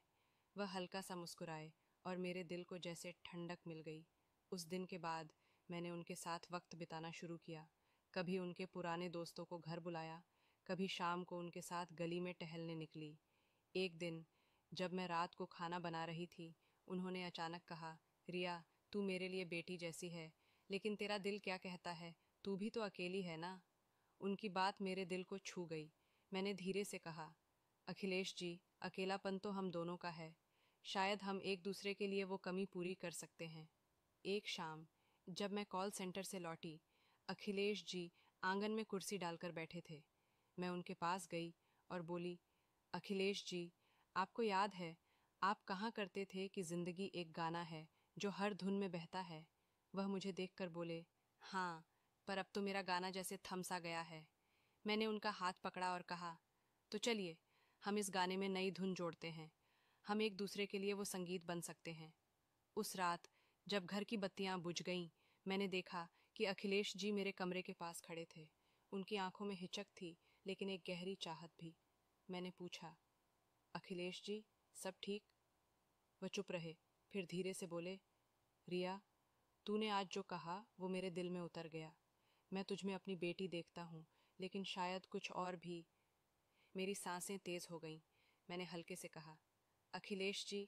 वह हल्का सा मुस्कुराए और मेरे दिल को जैसे ठंडक मिल गई। उस दिन के बाद मैंने उनके साथ वक्त बिताना शुरू किया। कभी उनके पुराने दोस्तों को घर बुलाया, कभी शाम को उनके साथ गली में टहलने निकली। एक दिन जब मैं रात को खाना बना रही थी, उन्होंने अचानक कहा, रिया, तू मेरे लिए बेटी जैसी है, लेकिन तेरा दिल क्या कहता है? तू भी तो अकेली है ना? उनकी बात मेरे दिल को छू गई। मैंने धीरे से कहा, अखिलेश जी, अकेलापन तो हम दोनों का है। शायद हम एक दूसरे के लिए वो कमी पूरी कर सकते हैं। एक शाम जब मैं कॉल सेंटर से लौटी, अखिलेश जी आंगन में कुर्सी डालकर बैठे थे। मैं उनके पास गई और बोली, अखिलेश जी, आपको याद है, आप कहाँ करते थे कि जिंदगी एक गाना है जो हर धुन में बहता है? वह मुझे देखकर बोले, हाँ, पर अब तो मेरा गाना जैसे थम सा गया है। मैंने उनका हाथ पकड़ा और कहा, तो चलिए, हम इस गाने में नई धुन जोड़ते हैं। हम एक दूसरे के लिए वो संगीत बन सकते हैं। उस रात जब घर की बत्तियां बुझ गईं, मैंने देखा कि अखिलेश जी मेरे कमरे के पास खड़े थे। उनकी आंखों में हिचक थी, लेकिन एक गहरी चाहत भी। मैंने पूछा, अखिलेश जी, सब ठीक? वह चुप रहे, फिर धीरे से बोले, रिया, तूने आज जो कहा वो मेरे दिल में उतर गया। मैं तुझमें अपनी बेटी देखता हूँ, लेकिन शायद कुछ और भी। मेरी सांसें तेज हो गईं। मैंने हल्के से कहा, अखिलेश जी,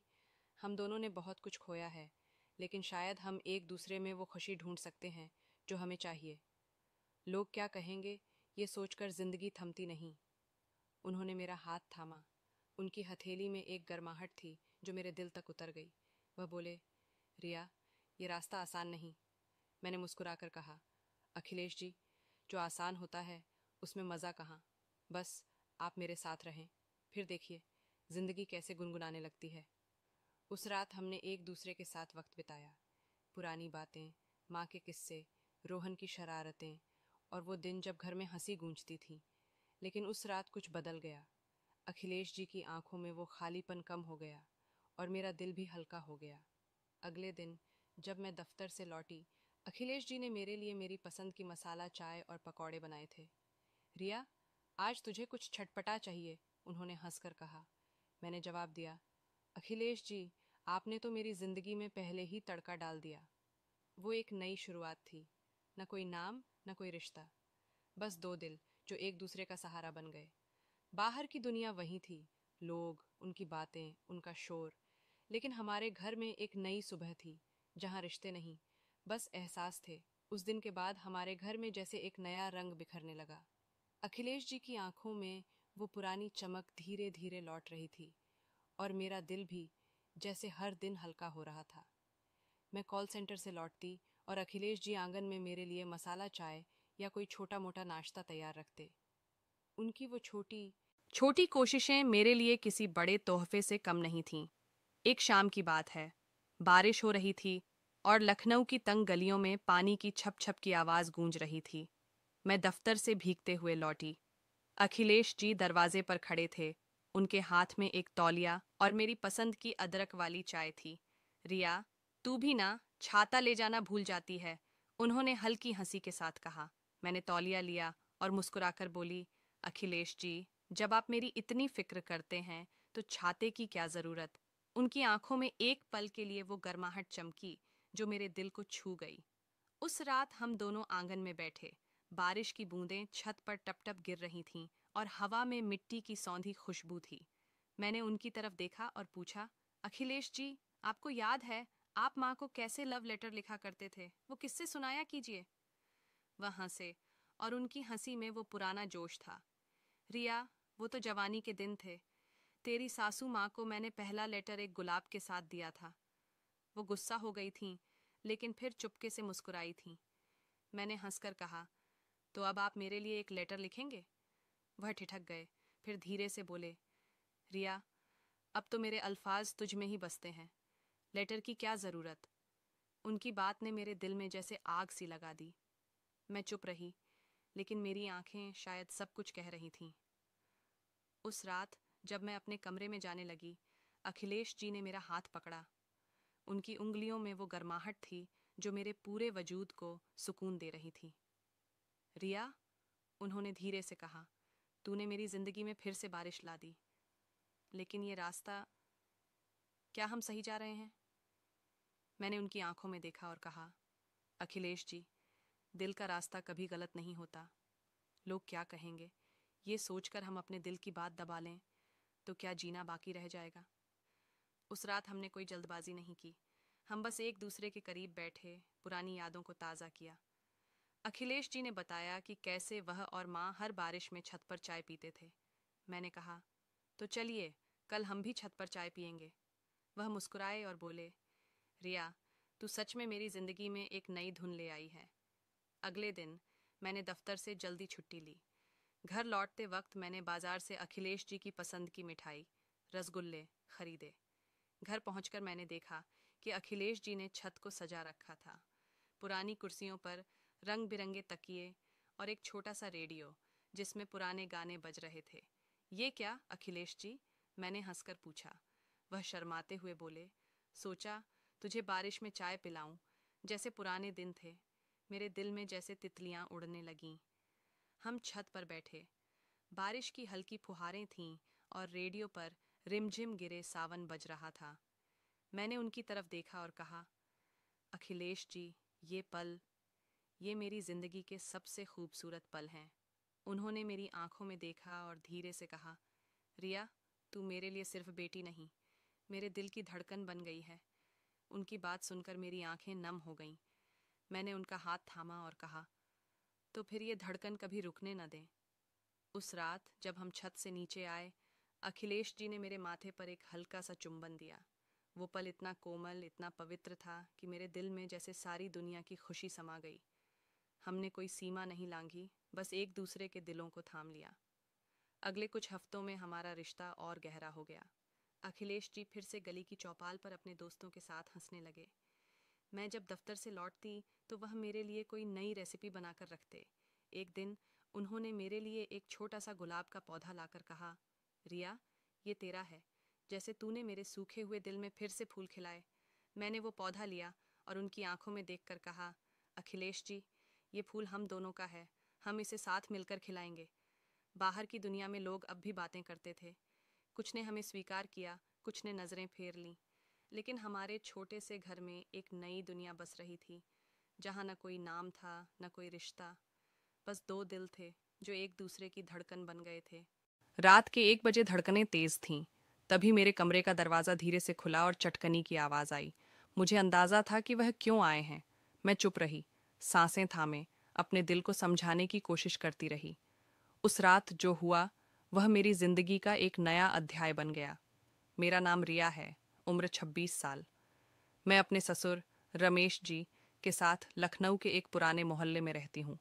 हम दोनों ने बहुत कुछ खोया है, लेकिन शायद हम एक दूसरे में वो खुशी ढूंढ सकते हैं जो हमें चाहिए। लोग क्या कहेंगे, ये सोचकर जिंदगी थमती नहीं। उन्होंने मेरा हाथ थामा। उनकी हथेली में एक गर्माहट थी जो मेरे दिल तक उतर गई। वह बोले, रिया, ये रास्ता आसान नहीं। मैंने मुस्कुराकर कहा, अखिलेश जी, जो आसान होता है उसमें मज़ा कहाँ। बस आप मेरे साथ रहें, फिर देखिए जिंदगी कैसे गुनगुनाने लगती है। उस रात हमने एक दूसरे के साथ वक्त बिताया। पुरानी बातें, माँ के किस्से, रोहन की शरारतें और वो दिन जब घर में हंसी गूंजती थी। लेकिन उस रात कुछ बदल गया। अखिलेश जी की आंखों में वो खालीपन कम हो गया और मेरा दिल भी हल्का हो गया। अगले दिन जब मैं दफ्तर से लौटी, अखिलेश जी ने मेरे लिए मेरी पसंद की मसाला चाय और पकौड़े बनाए थे। रिया, आज तुझे कुछ छटपटा चाहिए, उन्होंने हंसकर कहा। मैंने जवाब दिया, अखिलेश जी, आपने तो मेरी जिंदगी में पहले ही तड़का डाल दिया। वो एक नई शुरुआत थी। न कोई नाम, न कोई रिश्ता, बस दो दिल जो एक दूसरे का सहारा बन गए। बाहर की दुनिया वही थी, लोग, उनकी बातें, उनका शोर। लेकिन हमारे घर में एक नई सुबह थी, जहाँ रिश्ते नहीं, बस एहसास थे। उस दिन के बाद हमारे घर में जैसे एक नया रंग बिखरने लगा। अखिलेश जी की आंखों में वो पुरानी चमक धीरे धीरे लौट रही थी और मेरा दिल भी जैसे हर दिन हल्का हो रहा था। मैं कॉल सेंटर से लौटती और अखिलेश जी आंगन में मेरे लिए मसाला चाय या कोई छोटा मोटा नाश्ता तैयार रखते। उनकी वो छोटी छोटी कोशिशें मेरे लिए किसी बड़े तोहफे से कम नहीं थीं। एक शाम की बात है। बारिश हो रही थी और लखनऊ की तंग गलियों में पानी की छप छप की आवाज़ गूंज रही थी। मैं दफ्तर से भीगते हुए लौटी। अखिलेश जी दरवाजे पर खड़े थे। उनके हाथ में एक तौलिया और मेरी पसंद की अदरक वाली चाय थी। रिया, तू भी ना छाता ले जाना भूल जाती है, उन्होंने हल्की हंसी के साथ कहा। मैंने तौलिया लिया और मुस्कुराकर बोली, अखिलेश जी, जब आप मेरी इतनी फिक्र करते हैं तो छाते की क्या ज़रूरत। उनकी आंखों में एक पल के लिए वो गर्माहट चमकी जो मेरे दिल को छू गई। उस रात हम दोनों आंगन में बैठे। बारिश की बूंदें छत पर टप टप गिर रही थीं और हवा में मिट्टी की सौंधी खुशबू थी। मैंने उनकी तरफ देखा और पूछा, अखिलेश जी, आपको याद है आप माँ को कैसे लव लेटर लिखा करते थे? वो किससे सुनाया कीजिए। वह हंसे और उनकी हंसी में वो पुराना जोश था। रिया, वो तो जवानी के दिन थे। तेरी सासू माँ को मैंने पहला लेटर एक गुलाब के साथ दिया था। वो गुस्सा हो गई थीं, लेकिन फिर चुपके से मुस्कुराई थीं। मैंने हंसकर कहा, तो अब आप मेरे लिए एक लेटर लिखेंगे? वह ठिठक गए, फिर धीरे से बोले, रिया, अब तो मेरे अल्फाज तुझ में ही बसते हैं। लेटर की क्या ज़रूरत। उनकी बात ने मेरे दिल में जैसे आग सी लगा दी। मैं चुप रही, लेकिन मेरी आंखें शायद सब कुछ कह रही थीं। उस रात जब मैं अपने कमरे में जाने लगी, अखिलेश जी ने मेरा हाथ पकड़ा। उनकी उंगलियों में वो गर्माहट थी जो मेरे पूरे वजूद को सुकून दे रही थी। रिया, उन्होंने धीरे से कहा, तूने मेरी जिंदगी में फिर से बारिश ला दी। लेकिन ये रास्ता, क्या हम सही जा रहे हैं? मैंने उनकी आंखों में देखा और कहा, अखिलेश जी, दिल का रास्ता कभी गलत नहीं होता। लोग क्या कहेंगे, ये सोचकर हम अपने दिल की बात दबा लें तो क्या जीना बाकी रह जाएगा। उस रात हमने कोई जल्दबाजी नहीं की। हम बस एक दूसरे के करीब बैठे, पुरानी यादों को ताज़ा किया। अखिलेश जी ने बताया कि कैसे वह और माँ हर बारिश में छत पर चाय पीते थे। मैंने कहा, तो चलिए कल हम भी छत पर चाय पियेंगे। वह मुस्कुराए और बोले, रिया, तू सच में मेरी जिंदगी में एक नई धुन ले आई है। अगले दिन मैंने दफ्तर से जल्दी छुट्टी ली। घर लौटते वक्त मैंने बाजार से अखिलेश जी की पसंद की मिठाई, रसगुल्ले खरीदे। घर पहुंचकर मैंने देखा कि अखिलेश जी ने छत को सजा रखा था। पुरानी कुर्सियों पर रंग बिरंगे तकिए और एक छोटा सा रेडियो जिसमें पुराने गाने बज रहे थे। ये क्या अखिलेश जी, मैंने हंसकर पूछा। वह शर्माते हुए बोले, सोचा तुझे बारिश में चाय पिलाऊं, जैसे पुराने दिन थे। मेरे दिल में जैसे तितलियां उड़ने लगीं। हम छत पर बैठे। बारिश की हल्की फुहारें थीं और रेडियो पर रिमझिम गिरे सावन बज रहा था। मैंने उनकी तरफ देखा और कहा, अखिलेश जी, ये पल, ये मेरी जिंदगी के सबसे खूबसूरत पल हैं। उन्होंने मेरी आंखों में देखा और धीरे से कहा, रिया, तू मेरे लिए सिर्फ बेटी नहीं, मेरे दिल की धड़कन बन गई है। उनकी बात सुनकर मेरी आंखें नम हो गईं। मैंने उनका हाथ थामा और कहा, तो फिर ये धड़कन कभी रुकने न दें। उस रात जब हम छत से नीचे आए, अखिलेश जी ने मेरे माथे पर एक हल्का सा चुंबन दिया। वो पल इतना कोमल, इतना पवित्र था कि मेरे दिल में जैसे सारी दुनिया की खुशी समा गई। हमने कोई सीमा नहीं लांघी, बस एक दूसरे के दिलों को थाम लिया। अगले कुछ हफ्तों में हमारा रिश्ता और गहरा हो गया। अखिलेश जी फिर से गली की चौपाल पर अपने दोस्तों के साथ हंसने लगे। मैं जब दफ्तर से लौटती तो वह मेरे लिए कोई नई रेसिपी बनाकर रखते। एक दिन उन्होंने मेरे लिए एक छोटा सा गुलाब का पौधा लाकर कहा, रिया, ये तेरा है। जैसे तूने मेरे सूखे हुए दिल में फिर से फूल खिलाए। मैंने वो पौधा लिया और उनकी आंखों में देखकर कहा, अखिलेश जी, ये फूल हम दोनों का है। हम इसे साथ मिलकर खिलाएंगे। बाहर की दुनिया में लोग अब भी बातें करते थे। कुछ ने हमें स्वीकार किया, कुछ ने नज़रें फेर लीं। लेकिन हमारे छोटे से घर में एक नई दुनिया बस रही थी, जहाँ न कोई नाम था, न कोई रिश्ता, बस दो दिल थे जो एक दूसरे की धड़कन बन गए थे। रात के 1 बजे धड़कनें तेज थीं। तभी मेरे कमरे का दरवाज़ा धीरे से खुला और चटकनी की आवाज़ आई। मुझे अंदाज़ा था कि वह क्यों आए हैं। मैं चुप रही, सांसें थामे, अपने दिल को समझाने की कोशिश करती रही। उस रात जो हुआ, वह मेरी जिंदगी का एक नया अध्याय बन गया। मेरा नाम रिया है, उम्र 26 साल। मैं अपने ससुर रमेश जी के साथ लखनऊ के एक पुराने मोहल्ले में रहती हूँ।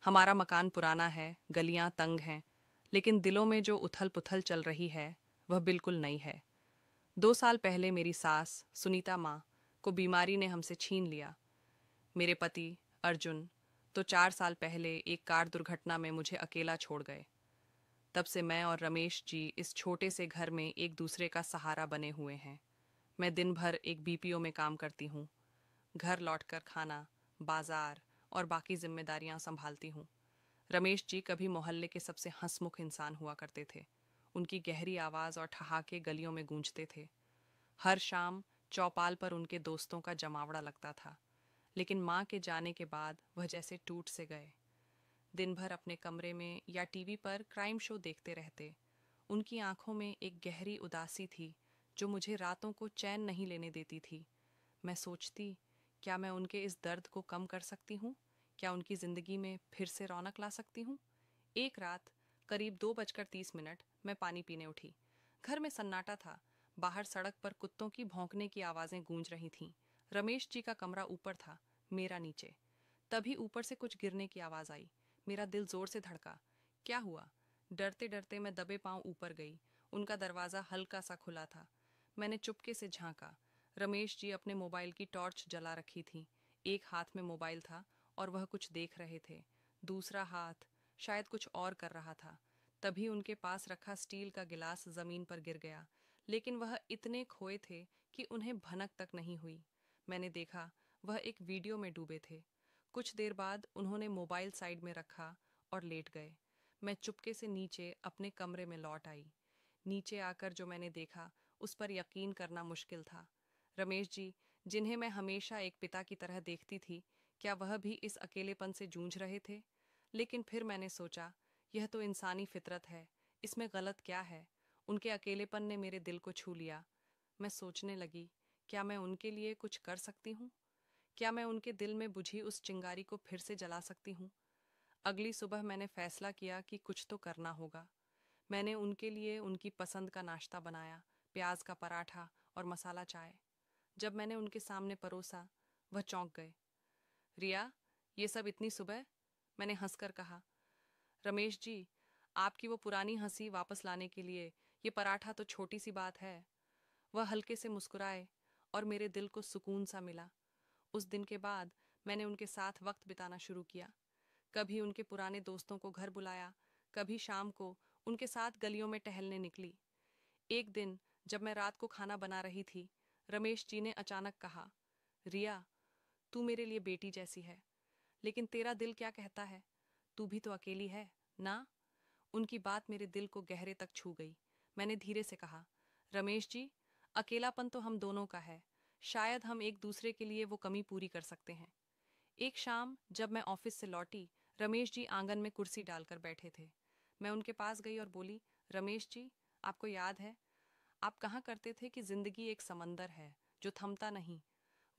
हमारा मकान पुराना है, गलियाँ तंग हैं, लेकिन दिलों में जो उथल पुथल चल रही है वह बिल्कुल नई है। 2 साल पहले मेरी सास सुनीता माँ को बीमारी ने हमसे छीन लिया। मेरे पति अर्जुन तो 4 साल पहले एक कार दुर्घटना में मुझे अकेला छोड़ गए। तब से मैं और रमेश जी इस छोटे से घर में एक दूसरे का सहारा बने हुए हैं। मैं दिन भर एक बीपीओ में काम करती हूँ। घर लौटकर खाना, बाजार और बाकी जिम्मेदारियां संभालती हूँ। रमेश जी कभी मोहल्ले के सबसे हंसमुख इंसान हुआ करते थे। उनकी गहरी आवाज़ और ठहाके गलियों में गूंजते थे। हर शाम चौपाल पर उनके दोस्तों का जमावड़ा लगता था। लेकिन माँ के जाने के बाद वह जैसे टूट से गए। दिन भर अपने कमरे में या टीवी पर क्राइम शो देखते रहते। उनकी आंखों में एक गहरी उदासी थी जो मुझे रातों को चैन नहीं लेने देती थी। मैं सोचती, क्या मैं उनके इस दर्द को कम कर सकती हूँ? क्या उनकी ज़िंदगी में फिर से रौनक ला सकती हूँ? एक रात करीब 2:30 मैं पानी पीने उठी। घर में सन्नाटा था। बाहर सड़क पर कुत्तों की भौंकने की आवाज़ें गूंज रही थीं। रमेश जी का कमरा ऊपर था, मेरा नीचे। तभी ऊपर से कुछ गिरने की आवाज़ आई। मेरा दिल जोर से धड़का। क्या हुआ? डरते डरते मैं दबे पांव ऊपर गई। उनका दरवाज़ा हल्का सा खुला था। मैंने चुपके से झांका। रमेश जी अपने मोबाइल की टॉर्च जला रखी थी। एक हाथ में मोबाइल था और वह कुछ देख रहे थे। दूसरा हाथ शायद कुछ और कर रहा था। तभी उनके पास रखा स्टील का गिलास जमीन पर गिर गया, लेकिन वह इतने खोए थे कि उन्हें भनक तक नहीं हुई। मैंने देखा, वह एक वीडियो में डूबे थे। कुछ देर बाद उन्होंने मोबाइल साइड में रखा और लेट गए। मैं चुपके से नीचे अपने कमरे में लौट आई। नीचे आकर जो मैंने देखा, उस पर यकीन करना मुश्किल था। रमेश जी, जिन्हें मैं हमेशा एक पिता की तरह देखती थी, क्या वह भी इस अकेलेपन से जूझ रहे थे? लेकिन फिर मैंने सोचा, यह तो इंसानी फितरत है, इसमें गलत क्या है? उनके अकेलेपन ने मेरे दिल को छू लिया। मैं सोचने लगी, क्या मैं उनके लिए कुछ कर सकती हूँ? क्या मैं उनके दिल में बुझी उस चिंगारी को फिर से जला सकती हूँ? अगली सुबह मैंने फैसला किया कि कुछ तो करना होगा। मैंने उनके लिए उनकी पसंद का नाश्ता बनाया, प्याज का पराठा और मसाला चाय। जब मैंने उनके सामने परोसा, वह चौंक गए। रिया, ये सब इतनी सुबह? मैंने हंसकर कहा। रमेश जी, आपकी वो पुरानी हंसी वापस लाने के लिए ये पराठा तो छोटी सी बात है। वह हल्के से मुस्कुराए और मेरे दिल को सुकून सा मिला। उस दिन के बाद मैंने उनके साथ वक्त बिताना शुरू किया। कभी उनके पुराने दोस्तों को घर बुलाया, कभी शाम को उनके साथ गलियों में टहलने निकली। एक दिन जब मैं रात को खाना बना रही थी, रमेश जी ने अचानक कहा, रिया, तू मेरे लिए बेटी जैसी है, लेकिन तेरा दिल क्या कहता है? तू भी तो अकेली है ना? उनकी बात मेरे दिल को गहरे तक छू गई। मैंने धीरे से कहा, रमेश जी, अकेलापन तो हम दोनों का है। शायद हम एक दूसरे के लिए वो कमी पूरी कर सकते हैं। एक शाम जब मैं ऑफिस से लौटी, रमेश जी आंगन में कुर्सी डालकर बैठे थे। मैं उनके पास गई और बोली, रमेश जी, आपको याद है, आप कहाँ करते थे कि जिंदगी एक समंदर है जो थमता नहीं।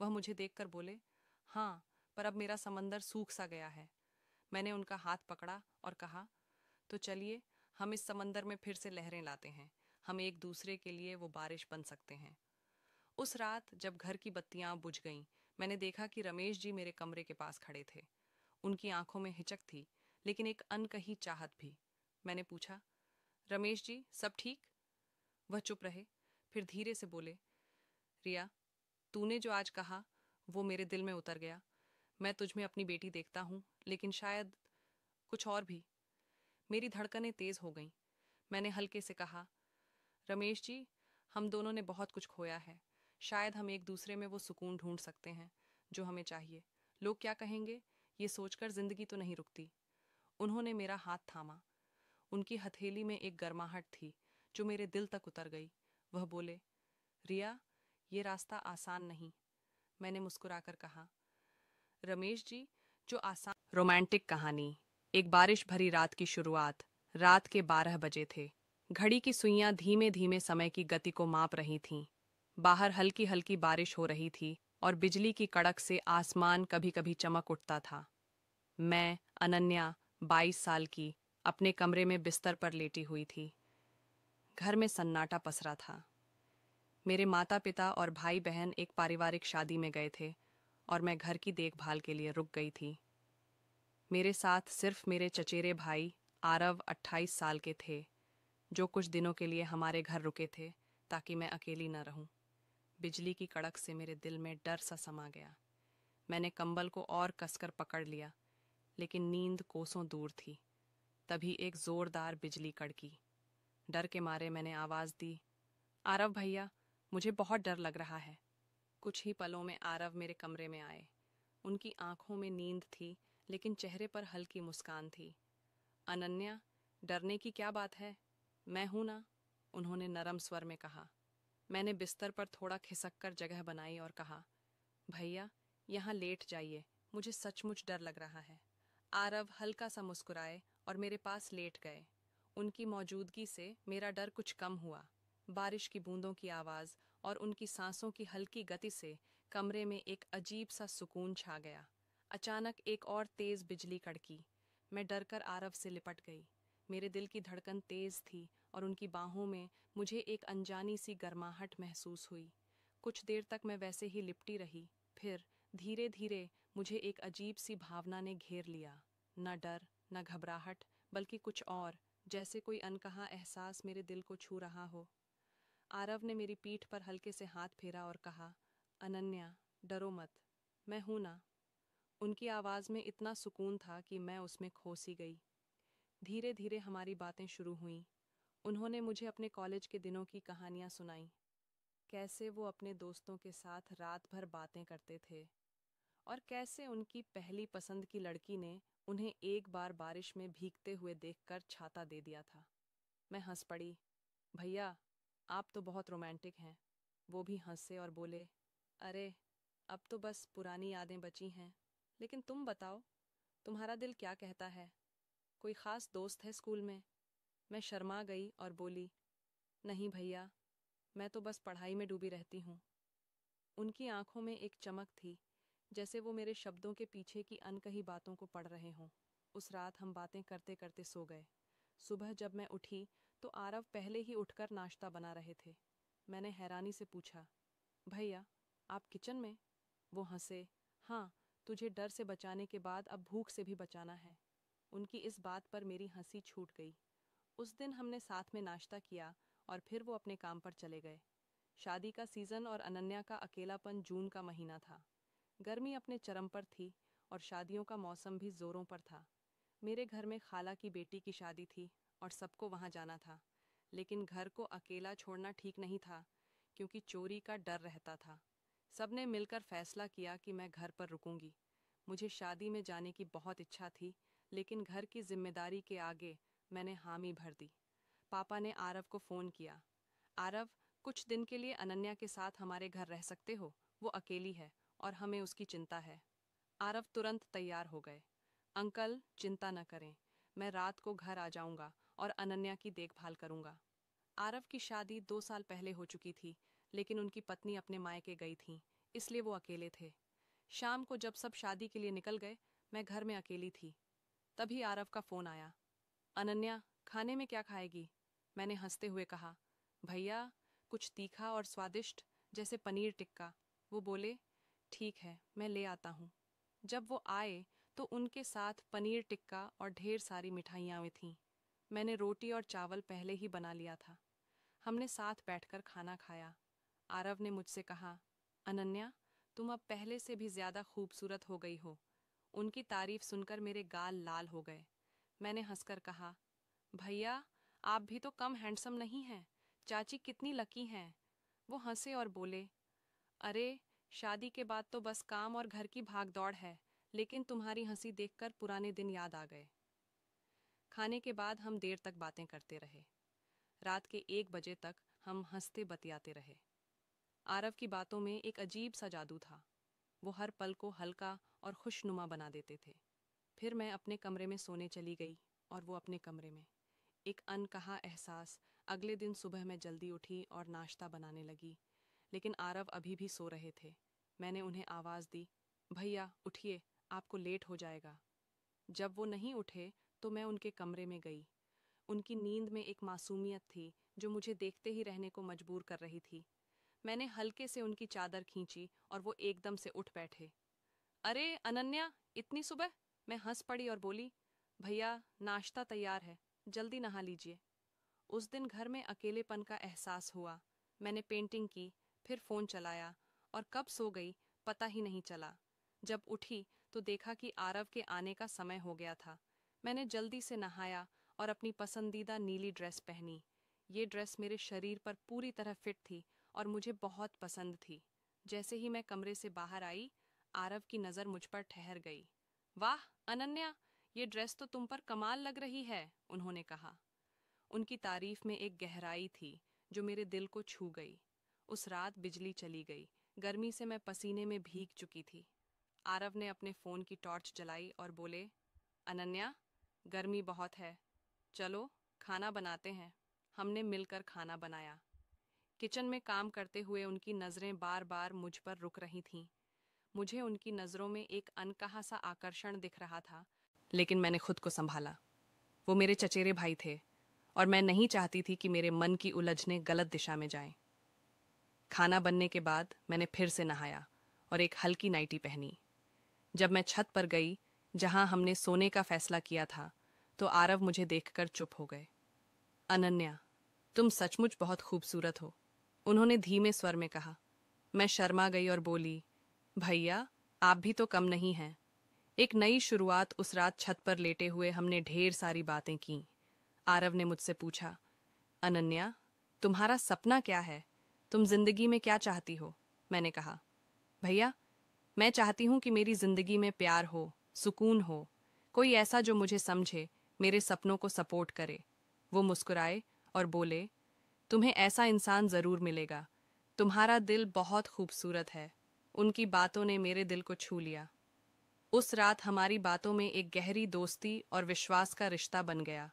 वह मुझे देखकर बोले, हाँ, पर अब मेरा समंदर सूख सा गया है। मैंने उनका हाथ पकड़ा और कहा, तो चलिए हम इस समंदर में फिर से लहरें लाते हैं। हम एक दूसरे के लिए वो बारिश बन सकते हैं। उस रात जब घर की बत्तियां बुझ गईं, मैंने देखा कि रमेश जी मेरे कमरे के पास खड़े थे। उनकी आंखों में हिचक थी, लेकिन एक अनकही चाहत भी। मैंने पूछा, रमेश जी सब ठीक? वह चुप रहे, फिर धीरे से बोले, रिया, तूने जो आज कहा वो मेरे दिल में उतर गया। मैं तुझ में अपनी बेटी देखता हूँ, लेकिन शायद कुछ और भी। मेरी धड़कनें तेज हो गईं। मैंने हल्के से कहा, रमेश जी, हम दोनों ने बहुत कुछ खोया है। शायद हम एक दूसरे में वो सुकून ढूंढ सकते हैं जो हमें चाहिए। लोग क्या कहेंगे, ये सोचकर जिंदगी तो नहीं रुकती। उन्होंने मेरा हाथ थामा। उनकी हथेली में एक गर्माहट थी जो मेरे दिल तक उतर गई। वह बोले, रिया, ये रास्ता आसान नहीं। मैंने मुस्कुराकर कहा, रमेश जी, जो आसान। रोमांटिक कहानी। एक बारिश भरी रात की शुरुआत। रात के 12 बजे थे। घड़ी की सुइयां धीमे धीमे समय की गति को माप रही थीं। बाहर हल्की हल्की बारिश हो रही थी और बिजली की कड़क से आसमान कभी कभी चमक उठता था। मैं, अनन्या, 22 साल की, अपने कमरे में बिस्तर पर लेटी हुई थी। घर में सन्नाटा पसरा था। मेरे माता पिता और भाई बहन एक पारिवारिक शादी में गए थे और मैं घर की देखभाल के लिए रुक गई थी। मेरे साथ सिर्फ मेरे चचेरे भाई आरव 28 साल के थे, जो कुछ दिनों के लिए हमारे घर रुके थे ताकि मैं अकेली न रहूं। बिजली की कड़क से मेरे दिल में डर सा समा गया। मैंने कंबल को और कसकर पकड़ लिया, लेकिन नींद कोसों दूर थी। तभी एक जोरदार बिजली कड़की। डर के मारे मैंने आवाज दी, आरव भैया, मुझे बहुत डर लग रहा है। कुछ ही पलों में आरव मेरे कमरे में आए। उनकी आंखों में नींद थी, लेकिन चेहरे पर हल्की मुस्कान थी। अनन्या, डरने की क्या बात है? मैं हूं ना, उन्होंने नरम स्वर में कहा। मैंने बिस्तर पर थोड़ा खिसक कर जगह बनाई और कहा, भैया, यहाँ लेट जाइए, मुझे सचमुच डर लग रहा है। आरव हल्का सा मुस्कुराए और मेरे पास लेट गए। उनकी मौजूदगी से मेरा डर कुछ कम हुआ। बारिश की बूंदों की आवाज और उनकी सांसों की हल्की गति से कमरे में एक अजीब सा सुकून छा गया। अचानक एक और तेज बिजली कड़की। मैं डरकर आरव से लिपट गई। मेरे दिल की धड़कन तेज थी और उनकी बाहों में मुझे एक अनजानी सी गर्माहट महसूस हुई। कुछ देर तक मैं वैसे ही लिपटी रही। फिर धीरे धीरे मुझे एक अजीब सी भावना ने घेर लिया। न डर, न घबराहट, बल्कि कुछ और, जैसे कोई अनकहा एहसास मेरे दिल को छू रहा हो। आरव ने मेरी पीठ पर हल्के से हाथ फेरा और कहा, अनन्या, डरो मत, मैं हूं ना। उनकी आवाज में इतना सुकून था कि मैं उसमें खो सी गई। धीरे धीरे हमारी बातें शुरू हुईं। उन्होंने मुझे अपने कॉलेज के दिनों की कहानियां सुनाई। कैसे वो अपने दोस्तों के साथ रात भर बातें करते थे और कैसे उनकी पहली पसंद की लड़की ने उन्हें एक बार बारिश में भीगते हुए देखकर छाता दे दिया था। मैं हंस पड़ी। भैया, आप तो बहुत रोमांटिक हैं। वो भी हंसे और बोले, अरे, अब तो बस पुरानी यादें बची हैं। लेकिन तुम बताओ, तुम्हारा दिल क्या कहता है? कोई खास दोस्त है स्कूल में? मैं शर्मा गई और बोली, नहीं भैया, मैं तो बस पढ़ाई में डूबी रहती हूँ। उनकी आंखों में एक चमक थी, जैसे वो मेरे शब्दों के पीछे की अनकही बातों को पढ़ रहे हों। उस रात हम बातें करते करते सो गए। सुबह जब मैं उठी तो आरव पहले ही उठकर नाश्ता बना रहे थे। मैंने हैरानी से पूछा, भैया, आप किचन में? वो हंसे, हाँ, तुझे डर से बचाने के बाद अब भूख से भी बचाना है। उनकी इस बात पर मेरी हंसी छूट गई। उस दिन हमने साथ में नाश्ता किया और फिर वो अपने काम पर चले गए। शादी का सीजन और अनन्या का अकेलापन। जून का महीना था। गर्मी अपने चरम पर थी और शादियों का मौसम भी जोरों पर था। मेरे घर में खाला की बेटी की शादी थी और सबको वहां जाना था। लेकिन घर को अकेला छोड़ना ठीक नहीं था, क्योंकि चोरी का डर रहता था। सबने मिलकर फैसला किया कि मैं घर पर रुकूंगी। मुझे शादी में जाने की बहुत इच्छा थी, लेकिन घर की जिम्मेदारी के आगे मैंने हामी भर दी। पापा ने आरव को फ़ोन किया, आरव, कुछ दिन के लिए अनन्या के साथ हमारे घर रह सकते हो? वो अकेली है और हमें उसकी चिंता है। आरव तुरंत तैयार हो गए। अंकल, चिंता न करें, मैं रात को घर आ जाऊंगा और अनन्या की देखभाल करूंगा। आरव की शादी 2 साल पहले हो चुकी थी, लेकिन उनकी पत्नी अपने मायके गई थी, इसलिए वो अकेले थे। शाम को जब सब शादी के लिए निकल गए, मैं घर में अकेली थी। तभी आरव का फ़ोन आया। अनन्या, खाने में क्या खाएगी? मैंने हंसते हुए कहा, भैया, कुछ तीखा और स्वादिष्ट, जैसे पनीर टिक्का। वो बोले, ठीक है, मैं ले आता हूँ। जब वो आए तो उनके साथ पनीर टिक्का और ढेर सारी मिठाइयाँ भी थीं। मैंने रोटी और चावल पहले ही बना लिया था। हमने साथ बैठकर खाना खाया। आरव ने मुझसे कहा, अनन्या, तुम अब पहले से भी ज्यादा खूबसूरत हो गई हो। उनकी तारीफ सुनकर मेरे गाल लाल हो गए। मैंने हंसकर कहा, भैया, आप भी तो कम हैंडसम नहीं हैं। चाची कितनी लकी हैं। वो हंसे और बोले, अरे, शादी के बाद तो बस काम और घर की भागदौड़ है, लेकिन तुम्हारी हंसी देखकर पुराने दिन याद आ गए। खाने के बाद हम देर तक बातें करते रहे। रात के 1 बजे तक हम हंसते बतियाते रहे। आरव की बातों में एक अजीब सा जादू था। वो हर पल को हल्का और खुशनुमा बना देते थे। फिर मैं अपने कमरे में सोने चली गई और वो अपने कमरे में। एक अनकहा एहसास। अगले दिन सुबह मैं जल्दी उठी और नाश्ता बनाने लगी, लेकिन आरव अभी भी सो रहे थे। मैंने उन्हें आवाज़ दी, भैया उठिए, आपको लेट हो जाएगा। जब वो नहीं उठे तो मैं उनके कमरे में गई। उनकी नींद में एक मासूमियत थी जो मुझे देखते ही रहने को मजबूर कर रही थी। मैंने हल्के से उनकी चादर खींची और वो एकदम से उठ बैठे। अरे अनन्या, इतनी सुबह? मैं हंस पड़ी और बोली, भैया, नाश्ता तैयार है, जल्दी नहा लीजिए। उस दिन घर में अकेलेपन का एहसास हुआ। मैंने पेंटिंग की, फिर फ़ोन चलाया और कब सो गई पता ही नहीं चला। जब उठी तो देखा कि आरव के आने का समय हो गया था। मैंने जल्दी से नहाया और अपनी पसंदीदा नीली ड्रेस पहनी। ये ड्रेस मेरे शरीर पर पूरी तरह फिट थी और मुझे बहुत पसंद थी। जैसे ही मैं कमरे से बाहर आई, आरव की नज़र मुझ पर ठहर गई। वाह अनन्या, ये ड्रेस तो तुम पर कमाल लग रही है, उन्होंने कहा। उनकी तारीफ में एक गहराई थी जो मेरे दिल को छू गई। उस रात बिजली चली गई। गर्मी से मैं पसीने में भीग चुकी थी। आरव ने अपने फ़ोन की टॉर्च जलाई और बोले, अनन्या, गर्मी बहुत है, चलो खाना बनाते हैं। हमने मिलकर खाना बनाया। किचन में काम करते हुए उनकी नज़रें बार बार मुझ पर रुक रही थीं। मुझे उनकी नज़रों में एक अनकहा सा आकर्षण दिख रहा था, लेकिन मैंने खुद को संभाला। वो मेरे चचेरे भाई थे और मैं नहीं चाहती थी कि मेरे मन की उलझनें गलत दिशा में जाएं। खाना बनने के बाद मैंने फिर से नहाया और एक हल्की नाइटी पहनी। जब मैं छत पर गई जहां हमने सोने का फैसला किया था, तो आरव मुझे देखकर चुप हो गए। अनन्या, तुम सचमुच बहुत खूबसूरत हो, उन्होंने धीमे स्वर में कहा। मैं शर्मा गई और बोली, भैया, आप भी तो कम नहीं हैं। एक नई शुरुआत। उस रात छत पर लेटे हुए हमने ढेर सारी बातें की। आरव ने मुझसे पूछा, अनन्या, तुम्हारा सपना क्या है? तुम जिंदगी में क्या चाहती हो? मैंने कहा, भैया, मैं चाहती हूँ कि मेरी जिंदगी में प्यार हो, सुकून हो, कोई ऐसा जो मुझे समझे, मेरे सपनों को सपोर्ट करे। वो मुस्कुराए और बोले, तुम्हें ऐसा इंसान जरूर मिलेगा। तुम्हारा दिल बहुत खूबसूरत है। उनकी बातों ने मेरे दिल को छू लिया। उस रात हमारी बातों में एक गहरी दोस्ती और विश्वास का रिश्ता बन गया।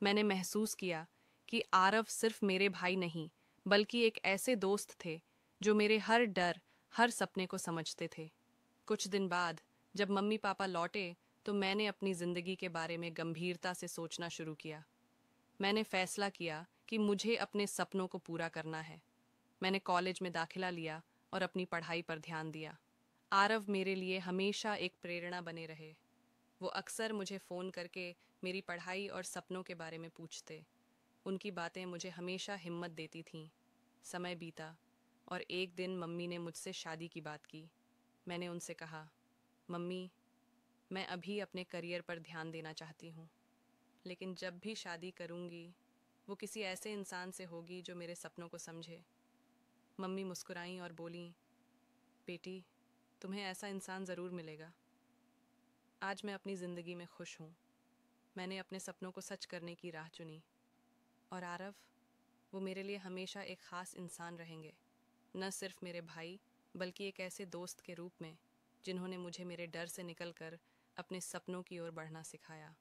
मैंने महसूस किया कि आरव सिर्फ मेरे भाई नहीं, बल्कि एक ऐसे दोस्त थे जो मेरे हर डर, हर सपने को समझते थे। कुछ दिन बाद जब मम्मी पापा लौटे, तो मैंने अपनी जिंदगी के बारे में गंभीरता से सोचना शुरू किया। मैंने फैसला किया कि मुझे अपने सपनों को पूरा करना है। मैंने कॉलेज में दाखिला लिया और अपनी पढ़ाई पर ध्यान दिया। आरव मेरे लिए हमेशा एक प्रेरणा बने रहे। वो अक्सर मुझे फ़ोन करके मेरी पढ़ाई और सपनों के बारे में पूछते। उनकी बातें मुझे हमेशा हिम्मत देती थीं। समय बीता और एक दिन मम्मी ने मुझसे शादी की बात की। मैंने उनसे कहा, मम्मी, मैं अभी अपने करियर पर ध्यान देना चाहती हूँ, लेकिन जब भी शादी करूँगी वो किसी ऐसे इंसान से होगी जो मेरे सपनों को समझे। मम्मी मुस्कुराईं और बोलीं, बेटी, तुम्हें ऐसा इंसान ज़रूर मिलेगा। आज मैं अपनी ज़िंदगी में खुश हूँ। मैंने अपने सपनों को सच करने की राह चुनी। और आरव, वो मेरे लिए हमेशा एक ख़ास इंसान रहेंगे। न सिर्फ मेरे भाई, बल्कि एक ऐसे दोस्त के रूप में जिन्होंने मुझे मेरे डर से निकलकर अपने सपनों की ओर बढ़ना सिखाया।